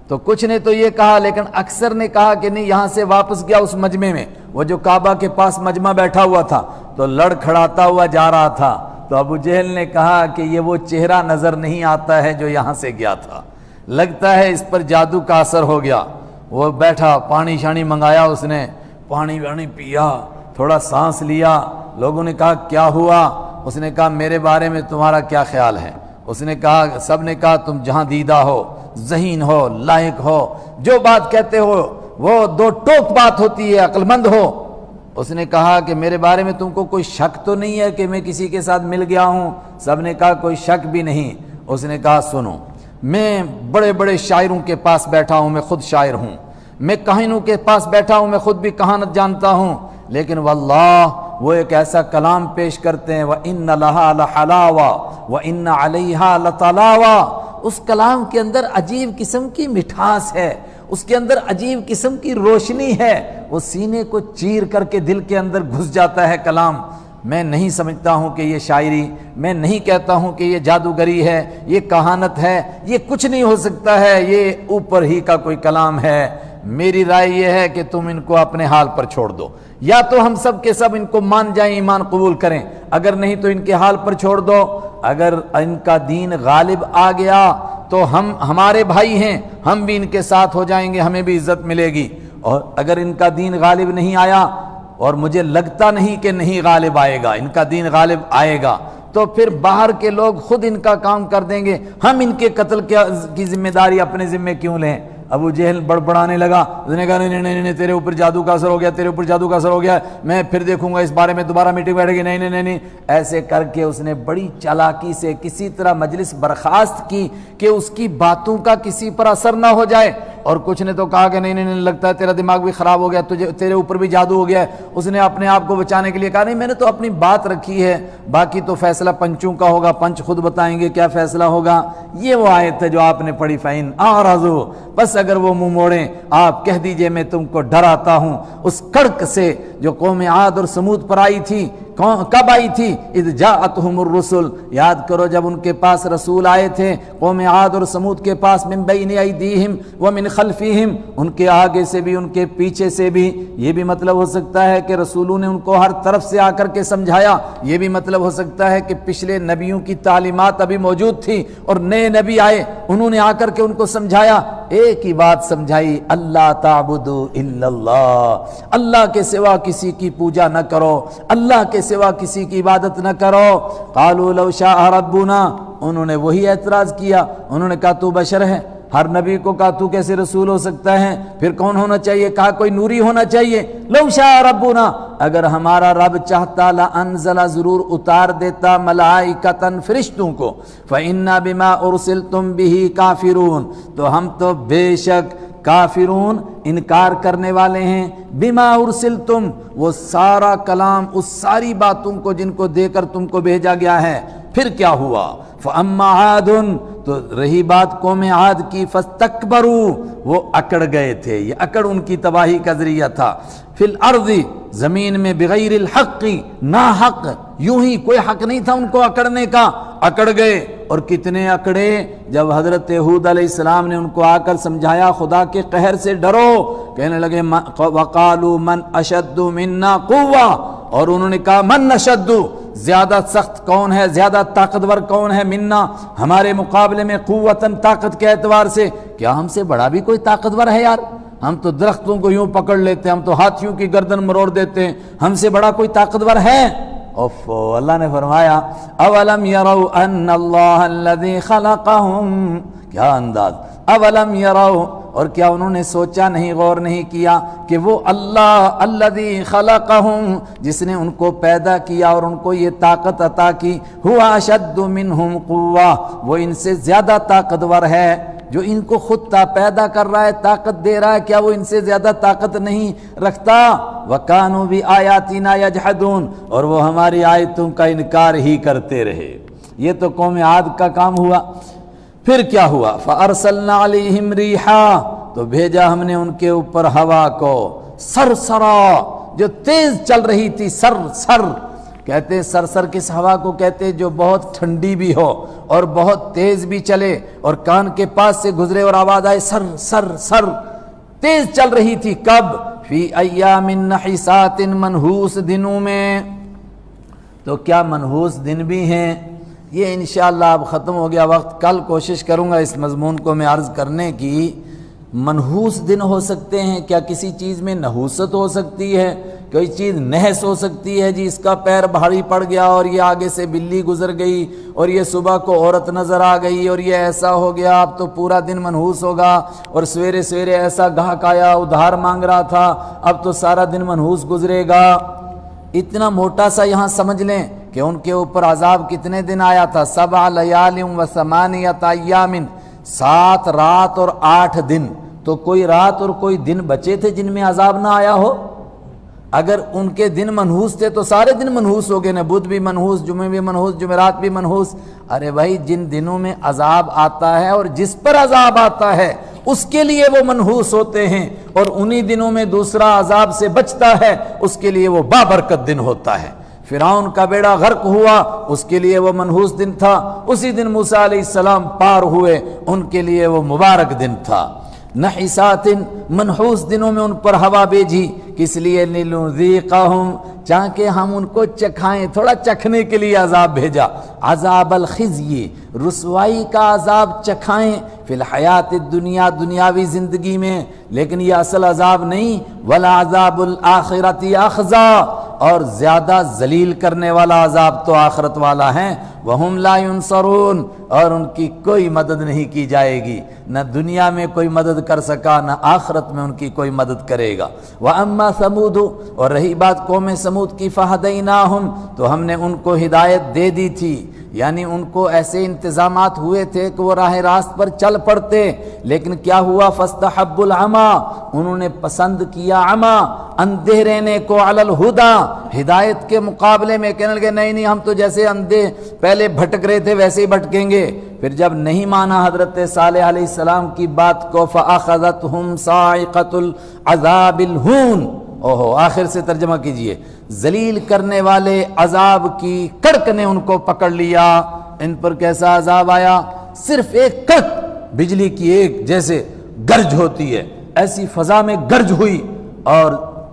تو کچھ نے تو یہ کہا، لیکن اکثر نے کہا کہ نہیں، یہاں سے واپس گیا اس مجمع میں، وہ جو کعبہ کے پاس مجمع بیٹھا ہوا تھا تو لڑ کھڑاتا ہوا جا رہا تھا، تو ابو جہل نے کہا کہ یہ وہ چہرہ نظر نہیں آتا ہے جو یہاں سے گیا تھا، لگتا ہے اس پر جادو کا اثر ہو گیا۔ وہ بیٹھا، پانی شانی منگایا، اس نے پانی وانی پیا، تھوڑا سانس لیا۔ لوگوں نے کہا کیا ہوا؟ اس نے کہا میرے بارے میں تمہارا کیا خیال ہے؟ اس نے کہا، سب نے کہا تم جہاں دیدہ ہو، ذہین ہو، لائق ہو، جو بات کہتے ہو وہ دو ٹوک بات ہوتی ہے، عقل مند ہو۔ اس نے کہا کہ میرے بارے میں تم کو کوئی شک تو نہیں ہے کہ میں کسی کے ساتھ مل گیا ہوں؟ سب نے کہا کوئی شک بھی نہیں۔ اس نے کہا سنو، میں بڑے بڑے شاعروں کے پاس بیٹھا ہوں، میں خود شاعر ہوں، میں کہانوں کے پاس بیٹھا ہوں، میں خود بھی کہانت جانتا ہوں، لیکن واللہ وہ ایک ایسا کلام پیش کرتے ہیں، وَإِنَّ لَهَا لَحَلَاوَةً وَإِنَّ عَلَيْهَا لَطَلَاوَةً۔ اس کلام کے اندر عجیب قسم کی مٹھاس ہے، اس کے اندر عجیب قسم کی روشنی ہے، وہ سینے کو چیر کر کے دل کے اندر گھس جاتا ہے کلام۔ میں نہیں سمجھتا ہوں کہ یہ شاعری، میں نہیں کہتا ہوں کہ یہ جادوگری ہے، یہ کہانت ہے، یہ کچھ نہیں ہو سکتا ہے، یہ اوپر ہی کا کوئی کلام ہے۔ میری رائے یہ ہے کہ تم ان کو اپنے حال پر چھوڑ دو، یا تو ہم سب کے سب ان کو مان جائیں، ایمان قبول کریں، اگر نہیں تو ان کے حال پر چھوڑ دو۔ اگر ان کا دین غالب آ گیا تو ہم ہمارے بھائی ہیں، ہم بھی ان کے ساتھ ہو جائیں گے، ہمیں بھی عزت ملے گی، اور اگر ان کا دین غالب نہیں آیا، اور مجھے لگتا نہیں کہ نہیں غالب آئے گا، ان کا دین غالب آئے گا، تو پھر باہر کے لوگ خود ان کا کام کر دیں گے، ہم ان کے قتل کی ذمہ داری اپنے ذمے کیوں لیں؟ ابو جہل بڑبڑانے لگا، اس نے کہا نہیں نہیں نہیں، تیرے اوپر جادو کا اثر ہو گیا، تیرے اوپر جادو کا اثر ہو گیا، میں پھر دیکھوں گا اس بارے میں، دوبارہ میٹنگ بیٹھے گی، نہیں نہیں نہیں۔ ایسے کر کے اس نے بڑی چالاکی سے کسی طرح مجلس برخاست کی کہ اس کی باتوں کا کسی پر اثر نہ ہو جائے۔ اور کچھ نے تو کہا کہ نہیں نہیں نہیں، لگتا ہے تیرا دماغ بھی خراب ہو گیا، تیرے اوپر بھی جادو ہو گیا ہے۔ اس نے اپنے آپ کو بچانے کے لیے کہا نہیں، میں نے تو اپنی بات رکھی ہے، باقی تو فیصلہ پنچوں کا ہوگا، پنچ خود بتائیں گے کیا فیصلہ ہوگا۔ یہ وہ آیت ہے جو آپ نے پڑھی، فَإِنْ أَعْرَضُوا، بس اگر وہ منہ موڑیں، آپ کہہ دیجئے میں تم کو ڈراتا ہوں اس کڑک سے جو قوم عاد اور سمود پر آئی تھی۔ کب آئی تھی؟ اذ جاءتہم الرسل، یاد کرو جب ان کے پاس رسول آئے تھے، قوم عاد اور سمود کے پاس، من بین ایدیہم ومن خلفہم، ان کے آگے سے بھی ان کے پیچھے سے بھی۔ یہ بھی مطلب ہو سکتا ہے کہ رسولوں نے ان کو ہر طرف سے آ کر کے سمجھایا، یہ بھی مطلب ہو سکتا ہے کہ پچھلے نبیوں کی تعلیمات ابھی موجود تھی اور نئے نبی آئے، انہوں نے آ کر کے ان کو سمجھایا، ایک ہی بات سمجھائی، اللہ تعبدوا الا اللہ، اللہ کے سوا کسی کی پوجا نہ کرو، اللہ کے سوا کسی کی عبادت نہ کرو۔ قالوا لو شاء ربنا، انہوں نے وہی اعتراض کیا، انہوں نے کہا تو بشر ہے، ہر نبی کو کہا تو کیسے رسول ہو سکتا ہے، پھر کون ہونا چاہیے؟ کہا کوئی نوری ہونا چاہیے۔ لو شاء ربنا، اگر ہمارا رب چاہتا لانزل، ضرور اتار دیتا، ملائکۃ، فرشتوں کو، فإنا بما ارسلتم به کافرون، تو ہم تو بے شک کافرون، انکار کرنے والے ہیں، بما ارسلتم، وہ سارا کلام، اس ساری باتوں کو جن کو دے کر تم کو بھیجا گیا ہے۔ پھر کیا ہوا؟ فاما عاد، تو رہی بات قوم عاد کی، فاستکبروا، وہ اکڑ گئے تھے، یہ اکڑ ان کی تباہی کا ذریعہ تھا، فی الارض، زمین میں، بغیر الحق، نا حق، یوں ہی کوئی حق نہیں تھا ان کو اکڑنے کا، اکڑ گئے۔ اور کتنے اکڑے؟ جب حضرت ہود علیہ السلام نے ان کو آ کر سمجھایا خدا کے قہر سے ڈرو، کہنے لگے وقالوا من اشد منا قوہ، اور انہوں نے کہا من اشد، زیادہ سخت کون ہے، زیادہ طاقتور کون ہے، منا، ہمارے مقابلے میں، قوتاً، طاقت کے اعتبار سے، کیا ہم سے بڑا بھی کوئی طاقتور ہے یار؟ ہم تو درختوں کو یوں پکڑ لیتے ہیں، ہم تو ہاتھیوں کی گردن مروڑ دیتے ہیں، ہم سے بڑا کوئی طاقتور ہے؟ اللہ نے فرمایا اولم یروا ان اللہ الذی خلقہم، کیا انداز، اولم یروا، اور کیا انہوں نے سوچا نہیں، غور نہیں کیا کہ وہ اللہ الذی خلقہم، جس نے ان کو پیدا کیا اور ان کو یہ طاقت عطا کی، ہوا اشد منہم قوہ، وہ ان سے زیادہ طاقتور ہے، جو ان کو خود پیدا کر رہا ہے، طاقت دے رہا ہے، کیا وہ ان سے زیادہ طاقت نہیں رکھتا؟ وَكَانُوا بِآيَاتِنَا يَجْحَدُونَ، اور وہ ہماری آیتوں کا انکار ہی کرتے رہے۔ یہ تو قوم عاد کا کام ہوا۔ پھر کیا ہوا؟ فَأَرْسَلْنَا عَلَيْهِمْ رِيحًا، تو بھیجا ہم نے ان کے اوپر ہوا کو، سرسرا، جو تیز چل رہی تھی، سر کہتے ہیں سرسر کس ہوا کو کہتے جو بہت ٹھنڈی بھی ہو اور بہت تیز بھی چلے اور کان کے پاس سے گزرے اور آواز آئے سر تیز چل رہی تھی۔ کب؟ فی ایام نحسات، منحوس دنوں میں۔ تو کیا منحوس دن بھی ہیں؟ یہ انشاءاللہ اب ختم ہو گیا وقت، کل کوشش کروں گا اس مضمون کو میں عرض کرنے کی۔ منحوس دن ہو سکتے ہیں کیا؟ کسی چیز میں نحوست ہو سکتی ہے، کوئی چیز نحس ہو سکتی ہے جی، اس کا پیر بھاری پڑ گیا اور یہ آگے سے بلی گزر گئی اور یہ صبح کو عورت نظر آ گئی اور یہ ایسا ہو گیا، اب تو پورا دن منحوس ہوگا، اور سویرے سویرے ایسا گاہک آیا ادھار مانگ رہا تھا، اب تو سارا دن منحوس گزرے گا۔ اتنا موٹا سا یہاں سمجھ لیں کہ ان کے اوپر عذاب کتنے دن آیا تھا؟ 7 لیال و 8 ایام، 7 رات اور 8 دن۔ تو کوئی رات اور کوئی دن بچے تھے جن میں عذاب نہ آیا ہو؟ اگر ان کے دن منحوس تھے تو سارے دن منحوس ہو گئے نا، بدھ بھی منحوس، جمعہ بھی منحوس، جمعرات بھی منحوس۔ ارے بھائی جن دنوں میں عذاب آتا ہے اور جس پر عذاب آتا ہے اس کے لیے وہ منحوس ہوتے ہیں، اور انہی دنوں میں دوسرا عذاب سے بچتا ہے اس کے لیے وہ بابرکت دن ہوتا ہے۔ فرعون کا بیڑا غرق ہوا، اس کے لیے وہ منحوس دن تھا، اسی دن موسیٰ علیہ السلام پار ہوئے، ان کے لیے وہ مبارک دن تھا۔ نحسات، منحوس دنوں میں ان پر ہوا بھیجی، کس لیے؟ لنذیقہم، چاہے ہم ان کو چکھائیں، تھوڑا چکھنے کے لیے عذاب بھیجا۔ عذاب الخزی، رسوائی کا عذاب چکھائیں، فی الحیات الدنیا، دنیاوی زندگی میں، لیکن یہ اصل عذاب نہیں۔ ولعذاب الآخرۃ اخزی، اور زیادہ ذلیل کرنے والا عذاب تو آخرت والا ہے۔ وہم لا ینصرون، اور ان کی کوئی مدد نہیں کی جائے گی، نہ دنیا میں کوئی مدد کر سکا نہ آخرت میں ان کی کوئی مدد کرے گا۔ وَأَمَّا ثَمُودُ، اور رہی بات قوم سمود کی، فَهَدَيْنَاهُمْ، تو ہم نے ان کو ہدایت دے دی تھی، یعنی ان کو ایسے انتظامات ہوئے تھے کہ وہ راہ راست پر چل پڑتے، لیکن کیا ہوا؟ فَاسْتَحَبُّوا الْعَمَى، انہوں نے پسند کیا عمى، اندھے رہنے کو، علی الہدیٰ، ہدایت کے مقابلے میں۔ کہنے لگے نہیں ہم تو جیسے اندھے پہلے بھٹک رہے تھے ویسے ہی بھٹکیں گے۔ پھر جب نہیں مانا حضرت صالح علیہ السلام کی بات کو، فَأَخَذَتْهُمْ صَاعِقَةُ الْعَذَابِ الْهُونِ، اوہو آخر سے ترجمہ کیجئے، ذلیل کرنے والے عذاب کی کڑک نے ان کو پکڑ لیا۔ ان پر کیسا عذاب آیا؟ صرف ایک کڑک، بجلی کی ایک جیسے گرج ہوتی ہے، ایسی فضا میں گرج ہوئی، اور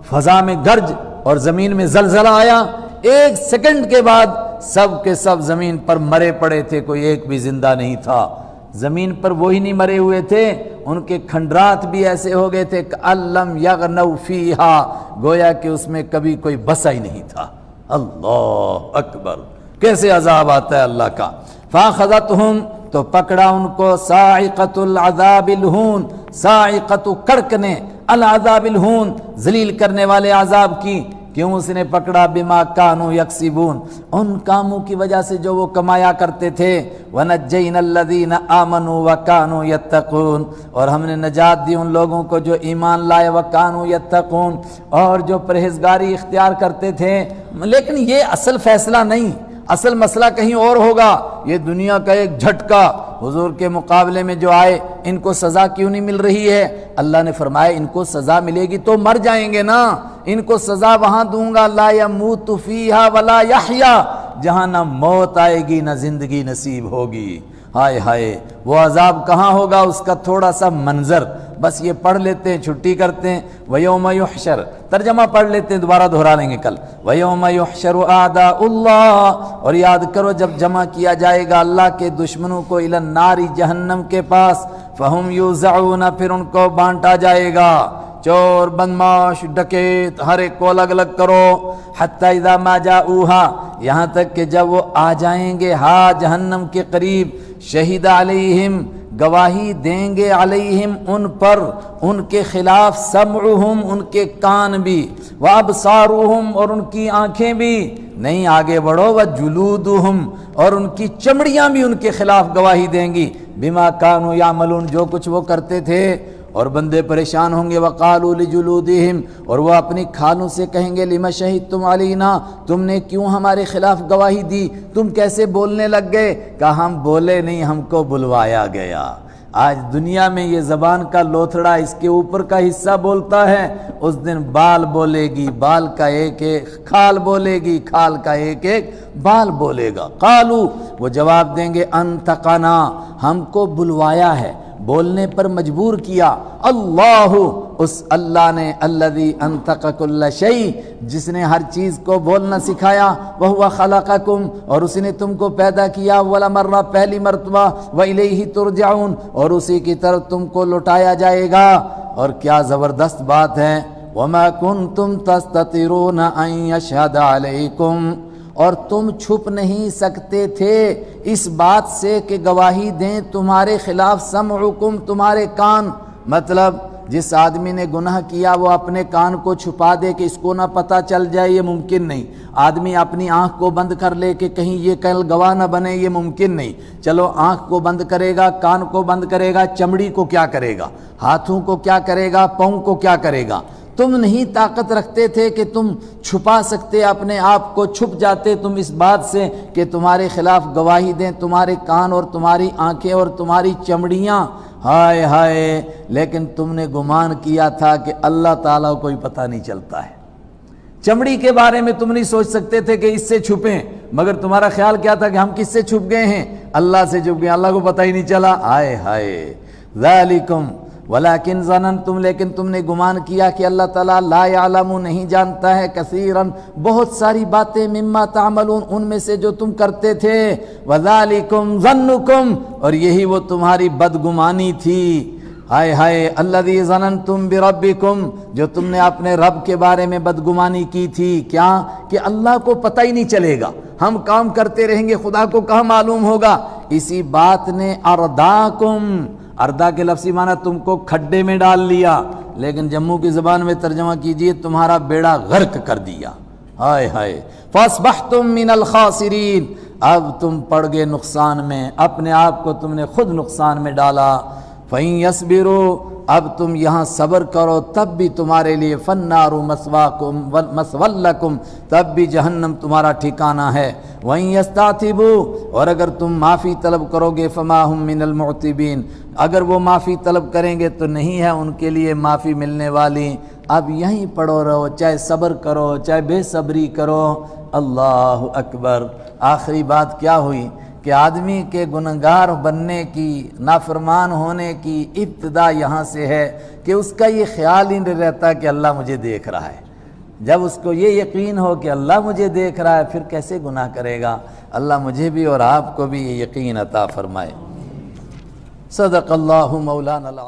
فضا میں گرج اور زمین میں زلزلہ آیا، 1 سیکنڈ کے بعد سب کے سب زمین پر مرے پڑے تھے، کوئی ایک بھی زندہ نہیں تھا۔ زمین پر وہی نہیں مرے ہوئے تھے، ان کے کھنڈرات بھی ایسے ہو گئے تھے کہ الم یغنوا فیہا، گویا کہ اس میں کبھی کوئی بسا ہی نہیں تھا۔ اللہ اکبر، کیسے عذاب آتا ہے اللہ کا۔ فاخذتہم، تو پکڑا ان کو، صاعقۃ العذاب الہون، صاعقۃ کڑک نے، العذاب الہون، ذلیل کرنے والے عذاب کی۔ کیوں اس نے پکڑا؟ بما کانوا یکسبون، ان کاموں کی وجہ سے جو وہ کمایا کرتے تھے۔ ونجینا الذین آمنوا وکانوا یتقون، اور ہم نے نجات دی ان لوگوں کو جو ایمان لائے، وکانوا یتقون، اور جو پرہیزگاری اختیار کرتے تھے۔ لیکن یہ اصل فیصلہ نہیں، اصل مسئلہ کہیں اور ہوگا۔ یہ دنیا کا ایک جھٹکا حضور کے مقابلے میں جو آئے، ان کو سزا کیوں نہیں مل رہی ہے؟ اللہ نے فرمایا ان کو سزا ملے گی تو مر جائیں گے نا، ان کو سزا وہاں دوں گا، لا یموت فیہا ولا یحیا، جہاں نہ موت آئے گی نہ زندگی نصیب ہوگی۔ ہائے ہائے، وہ عذاب کہاں ہوگا؟ اس کا تھوڑا سا منظر بس یہ پڑھ لیتے ہیں، چھٹی کرتے ہیں۔ وَيَوْمَ يُحْشَرُ، ترجمہ پڑھ لیتے ہیں، دوبارہ دہرا لیں گے کل۔ وَيَوْمَ يُحْشَرُ أَعْدَاءُ اللَّهِ، اور یاد کرو جب جمع کیا جائے گا اللہ کے دشمنوں کو، إِلَى النَّارِ، جہنم کے پاس، فَهُمْ يُوزَعُونَ، پھر ان کو بانٹا جائے گا، چور، بدماش، ڈکیت، ہر ایک کو الگ الگ کرو۔ حتی اذا ما جاؤوها، یہاں تک کہ جب وہ آ جائیں گے ہاں جہنم کے قریب، شہید علیہم، گواہی دیں گے، علیہم ان پر، ان کے خلاف، سمعہم، ان کے کان بھی، وابصارہم، اور ان کی آنکھیں بھی، نہیں آگے بڑھو، وجلودہم، اور ان کی چمڑیاں بھی ان کے خلاف گواہی دیں گی، بما کانوا یعملون، جو کچھ وہ کرتے تھے۔ اور بندے پریشان ہوں گے. وقالوا لجلودہم، اور وہ اپنی کھالوں سے کہیں گے لما شہدتم علینا، تم نے کیوں ہمارے خلاف گواہی دی، تم کیسے بولنے لگ گئے؟ کہا ہم بولے نہیں، ہم کو بلوایا گیا. آج دنیا میں یہ زبان کا لوتھڑا اس کے اوپر کا حصہ بولتا ہے، اس دن بال بولے گی، بال کا ایک ایک کھال بولے گی، کھال کا ایک ایک بال بولے گا. قالو، وہ جواب دیں گے انطقنا، ہم کو بلوایا ہے، بولنے پر مجبور کیا. اللہ، اس اللہ نے، الذی انطق کل شیء، جس نے ہر چیز کو بولنا سکھایا. وہو خلقکم، اور اس نے تم کو پیدا کیا. اول مرہ، پہلی مرتبہ. والیہ ترجعون، اور اسی کی طرف تم کو لوٹایا جائے گا. اور کیا زبردست بات ہے. وما کنتم تستترون ان یشہد علیکم، اور تم چھپ نہیں سکتے تھے اس بات سے کہ گواہی دیں تمہارے خلاف سمعکم، تمہارے کان. مطلب جس آدمی نے گناہ کیا وہ اپنے کان کو چھپا دے کہ اس کو نہ پتہ چل جائے، یہ ممکن نہیں. آدمی اپنی آنکھ کو بند کر لے کہ کہیں یہ کل گواہ نہ بنے، یہ ممکن نہیں. چلو آنکھ کو بند کرے گا، کان کو بند کرے گا، چمڑی کو کیا کرے گا، ہاتھوں کو کیا کرے گا، پاؤں کو کیا کرے گا. تم نہیں طاقت رکھتے تھے کہ تم چھپا سکتے، اپنے آپ کو چھپ جاتے تم اس بات سے کہ تمہارے خلاف گواہی دیں تمہارے کان اور تمہاری آنکھیں اور تمہاری چمڑیاں. ہائے ہائے، لیکن تم نے گمان کیا تھا کہ اللہ تعالیٰ کو کوئی پتہ نہیں چلتا ہے. چمڑی کے بارے میں تم نہیں سوچ سکتے تھے کہ اس سے چھپیں، مگر تمہارا خیال کیا تھا کہ ہم کس سے چھپ گئے ہیں؟ اللہ سے چھپ گئے، اللہ کو پتہ ہی نہیں چلا. ہائے ہائے. ذالکم ولیکن ظننتم، لیکن تم نے گمان کیا کہ اللہ تعالیٰ لا یعلم، نہیں جانتا ہے، کثیراً بہت ساری باتیں، مما تعملون، ان میں سے جو تم کرتے تھے. وذالکم ظنکم، اور یہی وہ تمہاری بدگمانی تھی. ہائے ہائے. الذی ظننتم بربکم، جو تم نے اپنے رب کے بارے میں بدگمانی کی تھی. کیا؟ کہ اللہ کو پتہ ہی نہیں چلے گا، ہم کام کرتے رہیں گے، خدا کو کہاں معلوم ہوگا. اسی بات نے ارداکم، اردا کے لفظی معنی تم کو کھڈے میں ڈال لیا، لیکن جموں کی زبان میں ترجمہ کیجئے تمہارا بیڑا غرق کر دیا. ہائے ہائے. فاصبحتم من الخاسرین، اب تم پڑ گئے نقصان میں، اپنے آپ کو تم نے خود نقصان میں ڈالا. فَإِن يَصْبِرُوا، اب تم یہاں صبر کرو تب بھی تمہارے لیے، فَالنَّارُ مَثْوًى لَكُمْ، تب بھی جہنم تمہارا ٹھکانہ ہے. وَإِن يَسْتَعْتِبُوا، اور اگر تم معافی طلب کرو گے، فَمَا هُم مِّنَ الْمُعْتِبِينَ، اگر وہ معافی طلب کریں گے تو نہیں ہے ان کے لیے معافی ملنے والی. اب یہیں پڑو رہو، چاہے صبر کرو چاہے بے صبری کرو. اللہ اکبر. آخری بات کیا ہوئی کہ آدمی کے گنہگار بننے کی، نافرمان ہونے کی ابتدا یہاں سے ہے کہ اس کا یہ خیال ہی نہیں رہتا کہ اللہ مجھے دیکھ رہا ہے. جب اس کو یہ یقین ہو کہ اللہ مجھے دیکھ رہا ہے، پھر کیسے گناہ کرے گا. اللہ مجھے بھی اور آپ کو بھی یہ یقین عطا فرمائے. صدق اللہ مولانا.